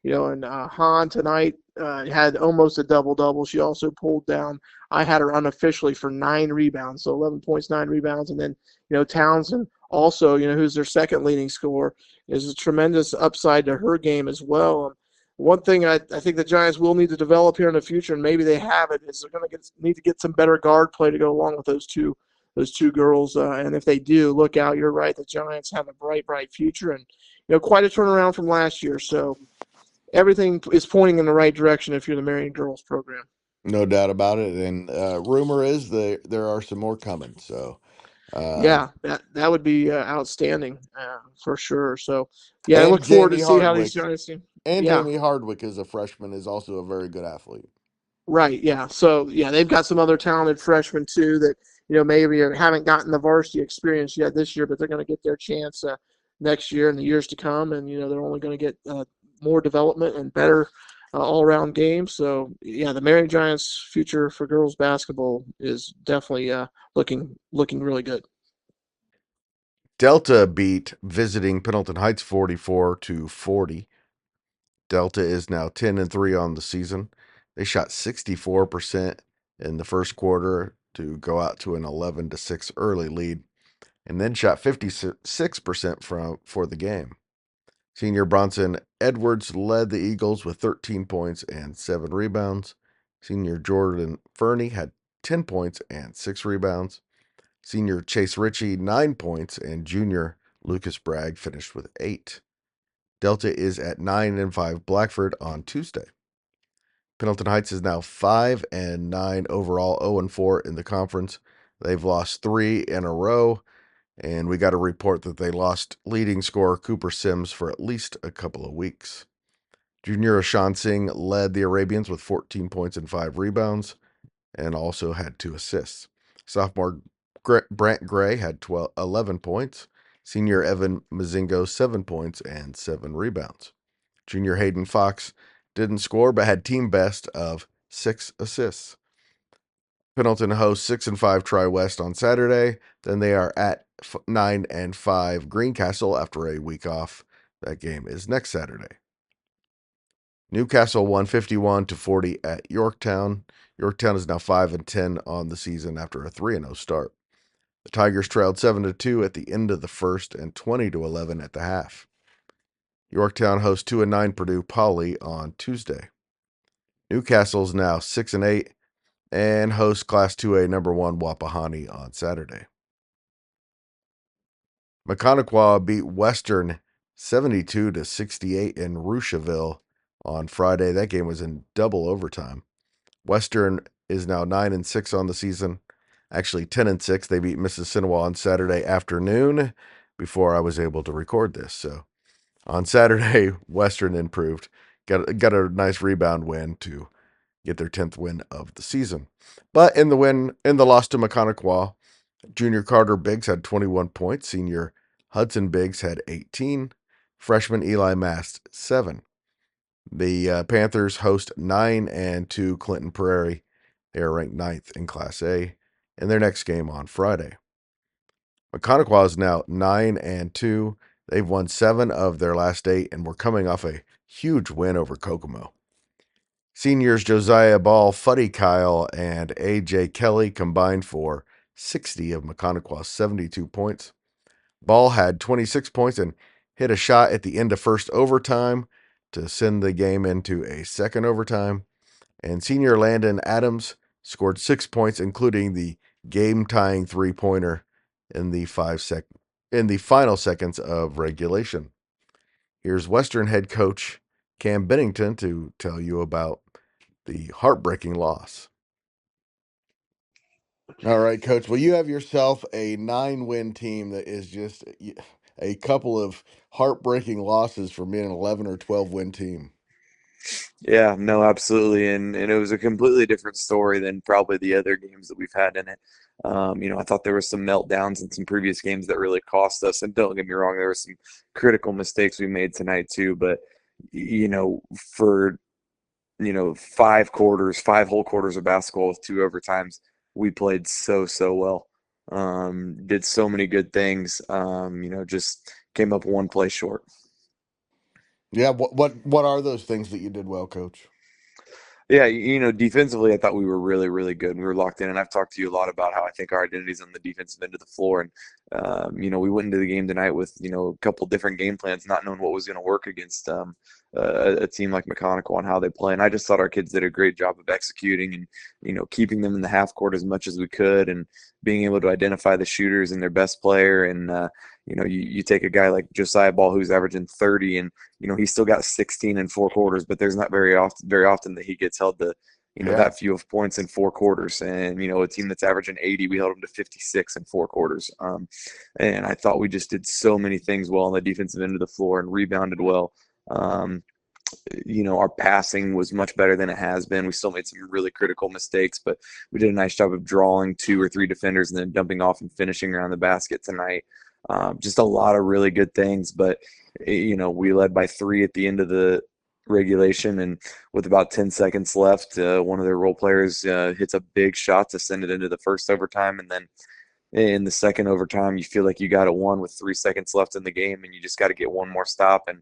And Hahn tonight had almost a double-double. She also pulled down. I had her unofficially for 9 rebounds, so 11 points, 9 rebounds. And then, Townsend also, who's their second leading scorer, is a tremendous upside to her game as well. One thing I think the Giants will need to develop here in the future, and maybe they have it, is they're going to need to get some better guard play to go along with those two girls. And if they do, look out. You're right. The Giants have a bright, bright future, and quite a turnaround from last year. So everything is pointing in the right direction if you're the Marion girls program. No doubt about it. And rumor is there are some more coming. So yeah, that would be outstanding for sure. So yeah, I look forward to see how these Giants do. And Jamie Hardwick, as a freshman, is also a very good athlete. Right. Yeah. So yeah, they've got some other talented freshmen too that maybe haven't gotten the varsity experience yet this year, but they're going to get their chance next year and the years to come. And they're only going to get more development and better all-around games. So yeah, the Marion Giants' future for girls basketball is definitely looking really good. Delta beat visiting Pendleton Heights 44-40. Delta is now 10-3 on the season. They shot 64% in the first quarter to go out to an 11-6 early lead, and then shot 56% for the game. Senior Bronson Edwards led the Eagles with 13 points and 7 rebounds. Senior Jordan Fernie had 10 points and 6 rebounds. Senior Chase Ritchie, 9 points, and junior Lucas Bragg finished with 8. Delta is at 9-5 Blackford on Tuesday. Pendleton Heights is now 5-9 overall, 0-4 in the conference. They've lost 3 in a row, and we got a report that they lost leading scorer Cooper Sims for at least a couple of weeks. Junior Ashan Singh led the Arabians with 14 points and 5 rebounds, and also had 2 assists. Sophomore Brent Gray had 11 points. Senior Evan Mazingo, 7 points and 7 rebounds. Junior Hayden Fox didn't score, but had team best of 6 assists. Pendleton hosts 6-5 Tri-West on Saturday. Then they are at 9-5 Greencastle after a week off. That game is next Saturday. Newcastle won 51-40 at Yorktown. Yorktown is now 5-10 on the season after a 3-0 start. The Tigers trailed 7-2 at the end of the first and 20-11 at the half. Yorktown hosts 2-9 Purdue Poly on Tuesday. Newcastle's now 6-8 and hosts Class 2A number 1 Wapahani on Saturday. Maconaquah beat Western 72-68 in Rushville on Friday. That game was in double overtime. Western is now 9-6 on the season. Actually 10-6. They beat Mississinewa on Saturday afternoon before I was able to record this. So on Saturday, Western improved. Got a nice rebound win to get their 10th win of the season. But in the loss to Maconaquah, junior Carter Biggs had 21 points. Senior Hudson Biggs had 18. Freshman Eli Mast, 7. The Panthers host 9-2 Clinton Prairie. They are ranked 9th in Class A in their next game on Friday. Maconaquah is now 9-2. They've won 7 of their last 8 and were coming off a huge win over Kokomo. Seniors Josiah Ball, Fuddy Kyle, and A.J. Kelly combined for 60 of Maconaquah's 72 points. Ball had 26 points and hit a shot at the end of first overtime to send the game into a second overtime. And senior Landon Adams scored 6 points, including the game-tying three-pointer in the final seconds of regulation. Here's Western head coach Cam Bennington to tell you about the heartbreaking loss. All right, Coach. Well, you have yourself a 9-win team that is just a couple of heartbreaking losses from being an 11 or 12-win team. Yeah, no, absolutely. And it was a completely different story than probably the other games that we've had in it. I thought there were some meltdowns in some previous games that really cost us. And don't get me wrong, there were some critical mistakes we made tonight too. But, for 5 quarters, 5 whole quarters of basketball with 2 overtimes, we played so well. Did so many good things. Just came up one play short. Yeah, what are those things that you did well, Coach? Yeah, defensively, I thought we were really, really good. We were locked in, and I've talked to you a lot about how I think our identity is on the defensive end of the floor. And, we went into the game tonight with, a couple different game plans, not knowing what was going to work against a team like Maconaquah and how they play. And I just thought our kids did a great job of executing and, keeping them in the half court as much as we could and being able to identify the shooters and their best player. And, you take a guy like Josiah Ball, who's averaging 30, and, he's still got 16 in 4 quarters, but there's not very often that he gets held to, that few of points in 4 quarters. And, a team that's averaging 80, we held them to 56 in 4 quarters. And I thought we just did so many things well on the defensive end of the floor and rebounded well. Our passing was much better than it has been. We still made some really critical mistakes, but we did a nice job of drawing 2 or 3 defenders and then dumping off and finishing around the basket tonight. Just a lot of really good things, but we led by 3 at the end of the regulation, and with about 10 seconds left, one of their role players hits a big shot to send it into the first overtime, and then in the second overtime, you feel like you got it won with 3 seconds left in the game, and you just got to get one more stop. And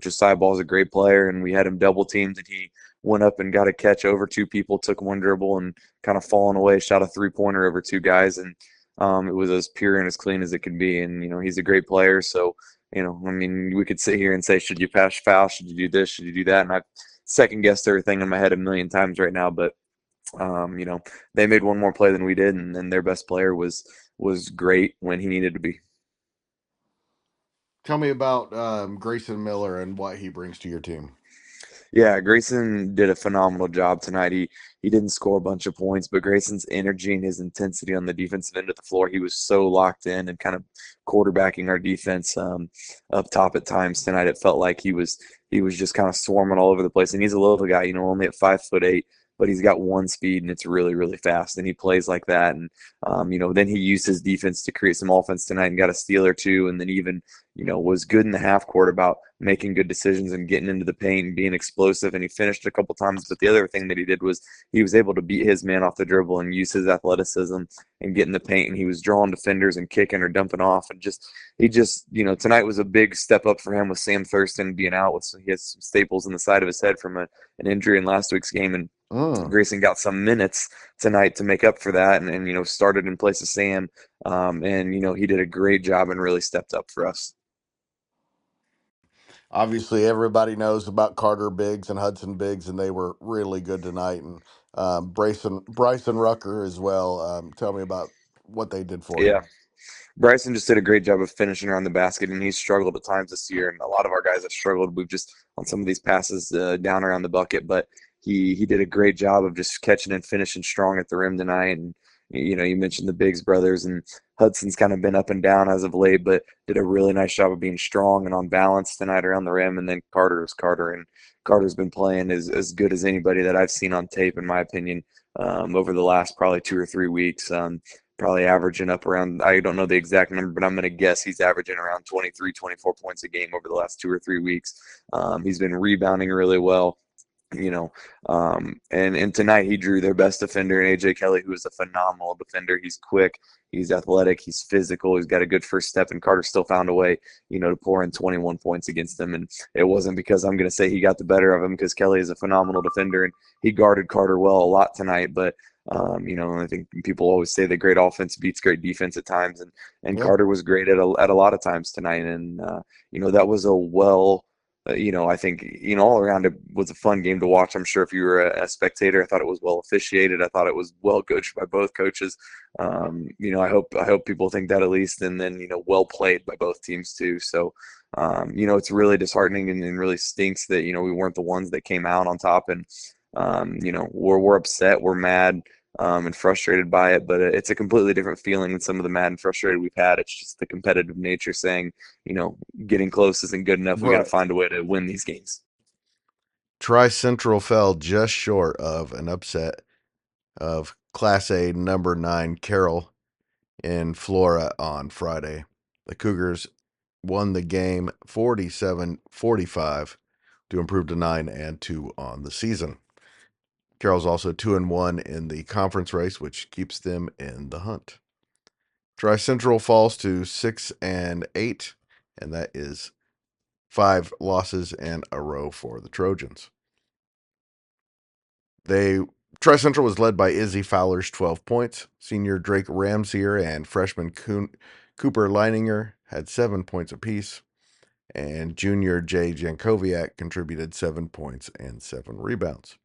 Josiah Ball's a great player, and we had him double teamed, and he went up and got a catch over 2 people, took 1 dribble, and kind of falling away, shot a 3-pointer over 2 guys, and it was as pure and as clean as it could be. And he's a great player, so we could sit here and say, should you pass foul, should you do this, should you do that, and I've second guessed everything in my head a million times right now, but They made one more play than we did, and then their best player was great when he needed to be. Tell me about Grayson Miller and what he brings to your team. Yeah, Grayson did a phenomenal job tonight. He didn't score a bunch of points, but Grayson's energy and his intensity on the defensive end of the floor, he was so locked in and kind of quarterbacking our defense up top at times tonight. It felt like he was just kind of swarming all over the place. And he's a little guy, only at 5'8", but he's got one speed and it's really, really fast. And he plays like that. And then he used his defense to create some offense tonight and got a steal or two, and then even was good in the half court about making good decisions and getting into the paint and being explosive, and he finished a couple times. But the other thing that he did was he was able to beat his man off the dribble and use his athleticism and get in the paint, and he was drawing defenders and kicking or dumping off, and tonight was a big step up for him with Sam Thurston being out. He has some staples in the side of his head from an injury in last week's game, and Grayson got some minutes tonight to make up for that, and started in place of Sam, and he did a great job and really stepped up for us. Obviously, everybody knows about Carter Biggs and Hudson Biggs, and they were really good tonight. And Bryson Rucker as well. Tell me about what they did for you. Yeah. Bryson just did a great job of finishing around the basket, and he's struggled at times this year, and a lot of our guys have struggled. We've just on some of these passes down around the bucket, but he did a great job of just catching and finishing strong at the rim tonight. And you mentioned the Biggs brothers, and Hudson's kind of been up and down as of late, but did a really nice job of being strong and on balance tonight around the rim. And then Carter is Carter, and Carter's been playing as good as anybody that I've seen on tape, in my opinion, over the last probably 2 or 3 weeks. Probably averaging up around, I don't know the exact number, but I'm going to guess he's averaging around 23, 24 points a game over the last 2 or 3 weeks. He's been rebounding really well. And tonight he drew their best defender in AJ Kelly, who is a phenomenal defender. He's quick, he's athletic, he's physical, he's got a good first step, and Carter still found a way, to pour in 21 points against them. And it wasn't because I'm going to say he got the better of him, because Kelly is a phenomenal defender and he guarded Carter well a lot tonight. But I think people always say that great offense beats great defense at times, and Yeah. Carter was great at a lot of times tonight. And that was I think, all around it was a fun game to watch. I'm sure if you were a spectator, I thought it was well officiated. I thought it was well coached by both coaches. I hope people think that at least, and then, well played by both teams too. So, it's really disheartening and really stinks that, we weren't the ones that came out on top, and, we're upset, we're mad, and frustrated by it, but it's a completely different feeling than some of the mad and frustrated we've had. It's just the competitive nature saying, getting close isn't good enough. We got to find a way to win these games. Tri-Central fell just short of an upset of Class A number 9 Carroll in Flora on Friday. The Cougars won the game 47-45 to improve to 9-2 on the season. Carroll's also 2-1 in the conference race, which keeps them in the hunt. Tri-Central falls to 6-8, and that is 5 losses in a row for the Trojans. Tri-Central was led by Izzy Fowler's 12 points. Senior Drake Ramsier and freshman Cooper Leininger had 7 points apiece, and junior Jay Jankowiak contributed 7 points and 7 rebounds.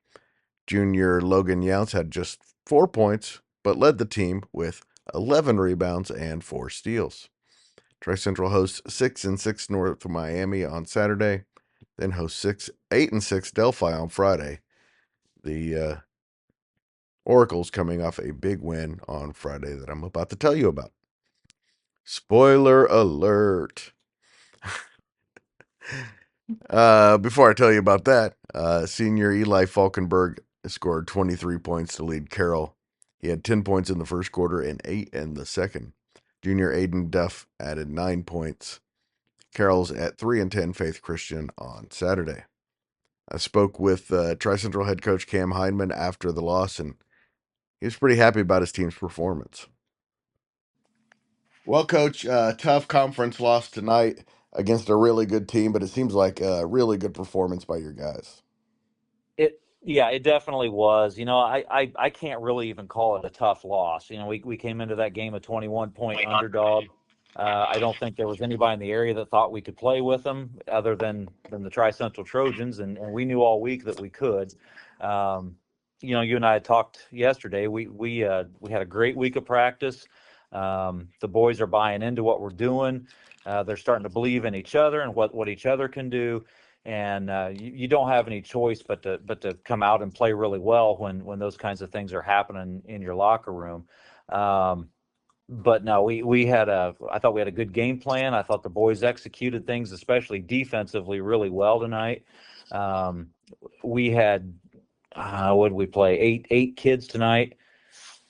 Junior Logan Younts had just 4 points, but led the team with 11 rebounds and 4 steals. Tri-Central hosts 6-6 North Miami on Saturday, then hosts 8-6 Delphi on Friday. The Oracle's coming off a big win on Friday that I'm about to tell you about. Spoiler alert. Before I tell you about that, senior Eli Falkenberg scored 23 points to lead Carroll. He had 10 points in the first quarter and 8 in the second. Junior Aiden Duff added 9 points. Carroll's at 3-10 Faith Christian on Saturday. I spoke with Tri-Central head coach Cam Hindman after the loss, and he was pretty happy about his team's performance. Well, Coach, tough conference loss tonight against a really good team, but it seems like a really good performance by your guys. It definitely was. I can't really even call it a tough loss. We came into that game a 21-point underdog. I don't think there was anybody in the area that thought we could play with them other than the Tri-Central Trojans, and we knew all week that we could. you and I had talked yesterday. We had a great week of practice. The boys are buying into what we're doing. They're starting to believe in each other and what each other can do. And you don't have any choice but to come out and play really well when those kinds of things are happening in your locker room. But no, I thought we had a good game plan. I thought the boys executed things, especially defensively, really well tonight. We had what did we play? Eight kids tonight,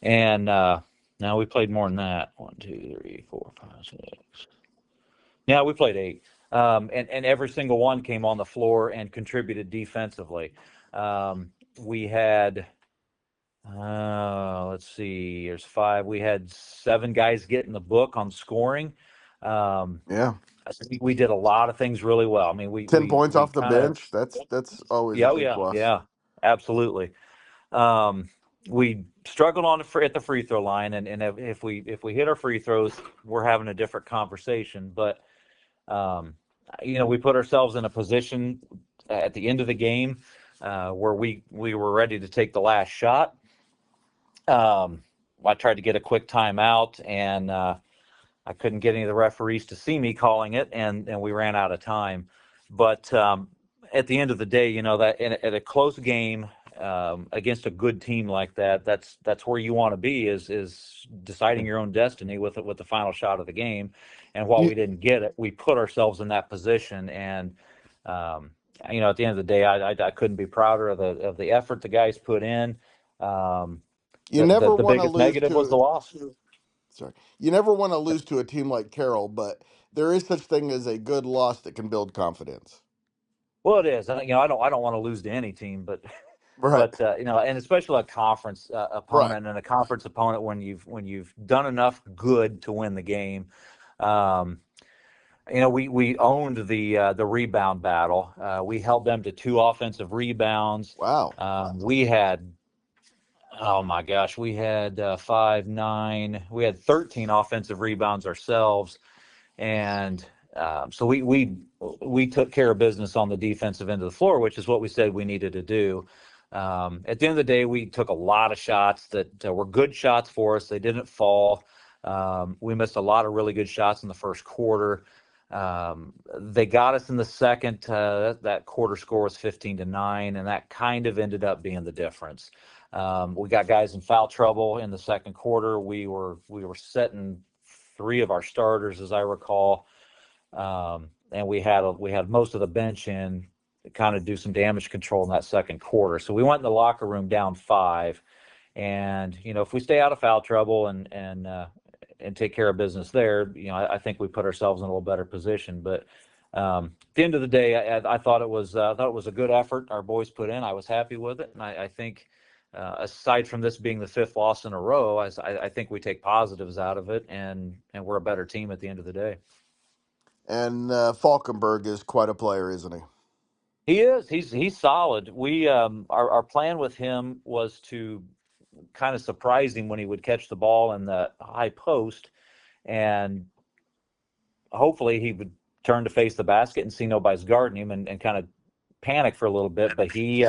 and now we played more than that. 1, 2, 3, 4, 5, 6. Yeah, we played 8, and every single one came on the floor and contributed defensively. We had. Let's see. There's 5. We had 7 guys get in the book on scoring. Yeah. I think we did a lot of things really well. I mean, 10 points we off the kind of bench. That's always a yeah, oh, big yeah, plus. yeah, absolutely. We struggled at the free throw line, and if we hit our free throws, we're having a different conversation. But we put ourselves in a position at the end of the game where we were ready to take the last shot. I tried to get a quick timeout, and I couldn't get any of the referees to see me calling it, and we ran out of time. But at the end of the day, that at a close game against a good team like that, that's where you want to be is deciding your own destiny with the final shot of the game. And while we didn't get it, we put ourselves in that position. And at the end of the day, I couldn't be prouder of the effort the guys put in. You never The want to biggest lose negative was the loss. Sorry. You never want to lose to a team like Carroll, but there is such thing as a good loss that can build confidence. Well, it is. I don't want to lose to any team, but Right. and especially a conference opponent and a conference opponent when you've done enough good to win the game. We owned the rebound battle. We held them to 2 offensive rebounds. Wow. We had, oh my gosh, we had 5, 9. We had 13 offensive rebounds ourselves, and so we took care of business on the defensive end of the floor, which is what we said we needed to do. At the end of the day, we took a lot of shots that were good shots for us. They didn't fall. We missed a lot of really good shots in the first quarter. They got us in the second. That quarter score was 15-9, and that kind of ended up being the difference. We got guys in foul trouble in the second quarter. We were setting 3 of our starters, as I recall, and we had most of the bench in to kind of do some damage control in that second quarter. So we went in the locker room down 5, and if we stay out of foul trouble and take care of business there, I think we put ourselves in a little better position. But at the end of the day, I thought it was a good effort our boys put in. I was happy with it, and I think. Aside from this being the 5th loss in a row, I think we take positives out of it, and we're a better team at the end of the day. And Falkenberg is quite a player, isn't he? He is. He's solid. We our plan with him was to kind of surprise him when he would catch the ball in the high post, and hopefully he would turn to face the basket and see nobody's guarding him and kind of panic for a little bit. But he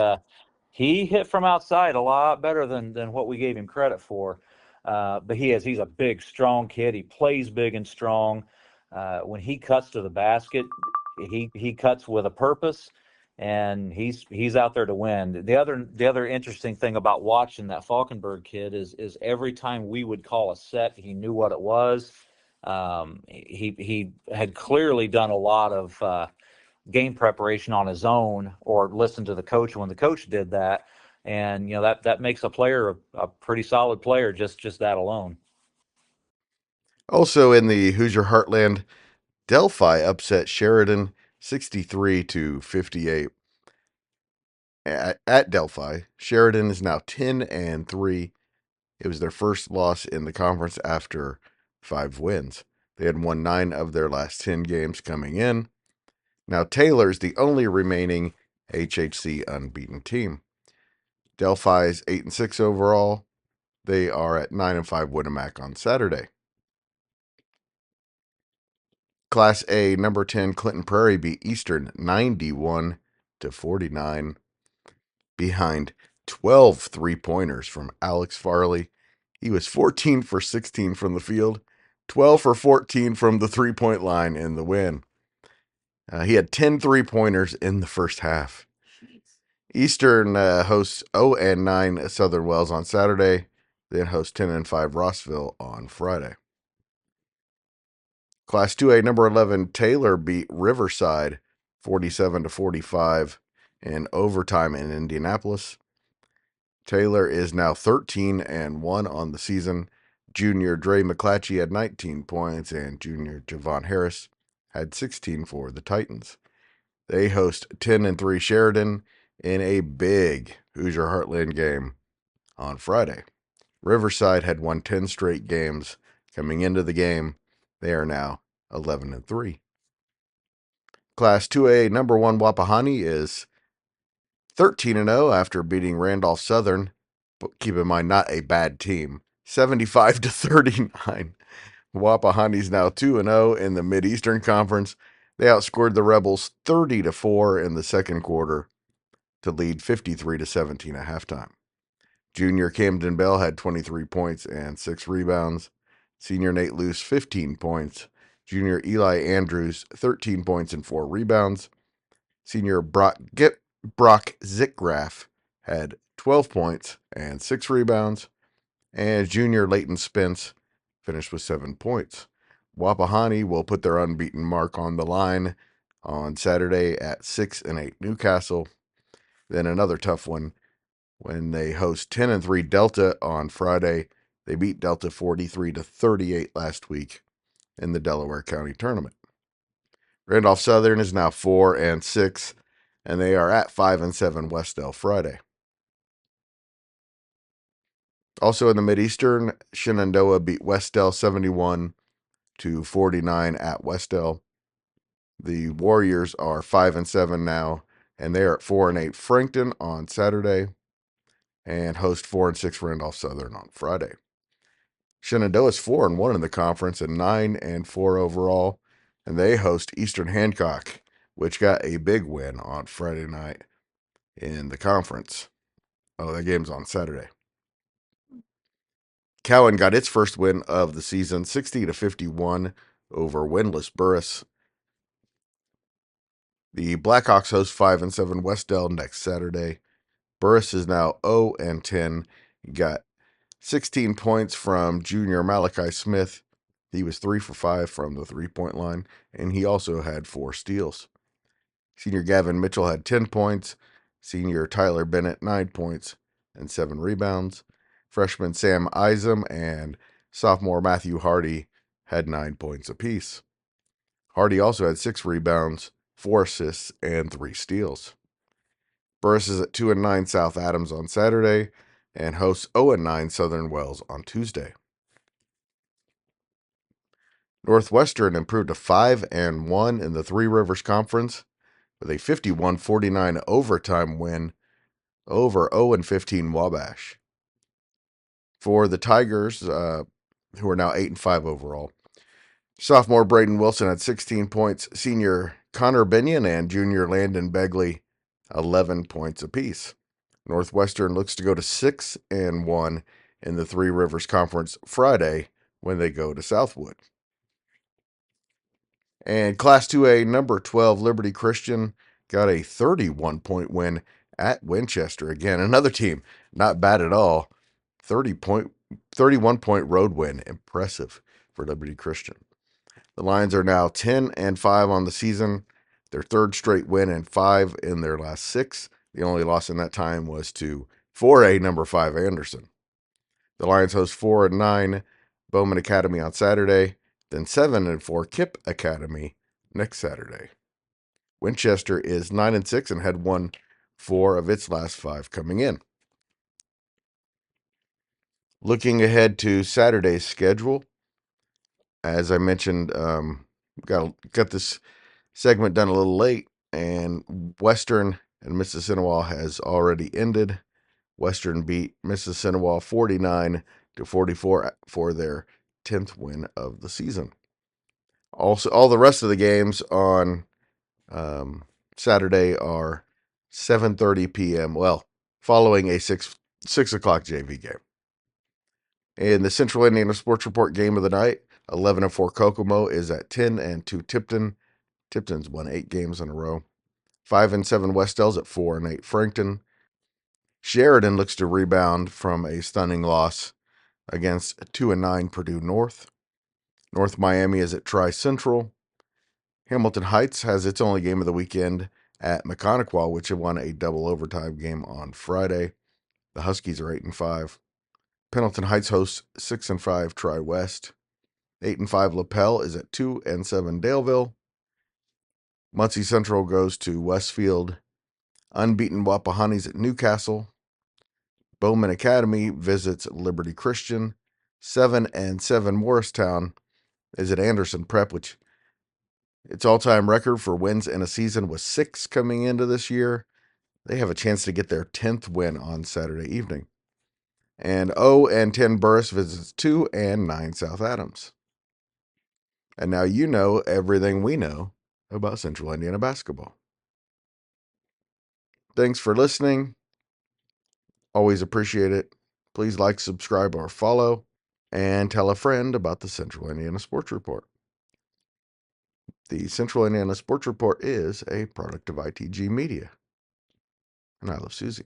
hit from outside a lot better than what we gave him credit for. But he's a big, strong kid. He plays big and strong. When he cuts to the basket, he cuts with a purpose, and he's out there to win. The other interesting thing about watching that Falkenberg kid is every time we would call a set, he knew what it was. He had clearly done a lot of game preparation on his own, or listen to the coach when the coach did that, and that makes a player a pretty solid player, just that alone. Also in the Hoosier Heartland, Delphi upset Sheridan 63-58. At Delphi, Sheridan is now 10-3. It was their first loss in the conference after 5 wins. They had won 9 of their last 10 games coming in. Now Taylor's the only remaining HHC unbeaten team. Delphi's 8-6 overall. They are at 9-5 Winnemac on Saturday. Class A, number 10 Clinton Prairie beat Eastern 91-49. Behind 12 3-pointers from Alex Farley. He was 14 for 16 from the field, 12 for 14 from the three-point line in the win. He had 10 3-pointers in the first half. Eastern hosts 0-9 Southern Wells on Saturday, then hosts 10-5 Rossville on Friday. Class 2A number 11 Taylor beat Riverside 47-45 in overtime in Indianapolis. Taylor is now 13-1 on the season. Junior Dre McClatchy had 19 points, and junior Javon Harris had 16 for the Titans. They host 10-3 Sheridan in a big Hoosier Heartland game on Friday. Riverside had won 10 straight games coming into the game. They are now 11-3. Class 2A number 1 Wapahani is 13-0 after beating Randolph Southern, but keep in mind, not a bad team, 75-39. Wapahani's now 2-0 in the Mid-Eastern Conference. They outscored the Rebels 30-4 in the second quarter to lead 53-17 at halftime. Junior Camden Bell had 23 points and 6 rebounds. Senior Nate Luce, 15 points. Junior Eli Andrews, 13 points and 4 rebounds. Senior Brock Zickgraf had 12 points and 6 rebounds. And junior Leighton Spence finished with 7 points. Wapahani will put their unbeaten mark on the line on Saturday at 6-8 Newcastle. Then another tough one when they host 10-3 Delta on Friday. They beat Delta 43-38 last week in the Delaware County Tournament. Randolph Southern is now 4-6, and they are at 5-7 Westdale Friday. Also in the Mid-Eastern, Shenandoah beat Westdale 71-49 at Westdale. The Warriors are 5-7 now, and they are at 4-8 Frankton on Saturday, and host 4-6 Randolph Southern on Friday. Shenandoah is 4-1 in the conference and 9-4 overall, and they host Eastern Hancock, which got a big win on Friday night in the conference. Oh, that game's on Saturday. Cowan got its first win of the season, 60-51 over winless Burris. The Blackhawks host 5-7 Westdale next Saturday. Burris is now 0-10. Got 16 points from junior Malachi Smith. He was 3 for 5 from the three-point line, and he also had 4 steals. Senior Gavin Mitchell had 10 points. Senior Tyler Bennett, 9 points and 7 rebounds. Freshman Sam Isam and sophomore Matthew Hardy had 9 points apiece. Hardy also had 6 rebounds, 4 assists, and 3 steals. Burris is at 2-9 South Adams on Saturday and hosts 0-9 Southern Wells on Tuesday. Northwestern improved to 5-1 in the Three Rivers Conference with a 51-49 overtime win over 0-15 Wabash. For the Tigers, who are now 8-5 overall, sophomore Braden Wilson had 16 points, senior Connor Binion and junior Landon Begley 11 points apiece. Northwestern looks to go to 6-1 in the Three Rivers Conference Friday when they go to Southwood. And Class 2A number 12 Liberty Christian got a 31-point win at Winchester. Again, another team not bad at all. 31-point road win. Impressive for Liberty Christian. The Lions are now 10-5 on the season. Their third straight win and 5 in their last 6. The only loss in that time was to 4A number 5 Anderson. The Lions host 4-9 Bowman Academy on Saturday, then 7-4 Kip Academy next Saturday. Winchester is 9-6 and had won 4 of its last 5 coming in. Looking ahead to Saturday's schedule, as I mentioned, got this segment done a little late, and Western and Mississinewa has already ended. Western beat Mississinewa 49-44 for their 10th win of the season. Also, all the rest of the games on Saturday are 7:30 p.m. Well, following a 6 o'clock JV game. In the Central Indiana Sports Report game of the night, 11-4 Kokomo is at 10-2 Tipton. Tipton's won 8 games in a row. 5-7 Westell's at 4-8 Frankton. Sheridan looks to rebound from a stunning loss against 2-9 Purdue North. North Miami is at Tri-Central. Hamilton Heights has its only game of the weekend at Mechaniqua, which have won a double overtime game on Friday. The Huskies are 8-5. Pendleton Heights hosts 6-5 Tri-West. 8-5 Lapel is at 2-7 Daleville. Muncie Central goes to Westfield. Unbeaten Wapahani's at Newcastle. Bowman Academy visits Liberty Christian. 7-7 Morristown is at Anderson Prep, which its all-time record for wins in a season was 6 coming into this year. They have a chance to get their 10th win on Saturday evening. And 0-10 Burris visits 2-9 South Adams. And now you know everything we know about Central Indiana basketball. Thanks for listening. Always appreciate it. Please like, subscribe, or follow, and tell a friend about the Central Indiana Sports Report. The Central Indiana Sports Report is a product of ITG Media. And I love Susie.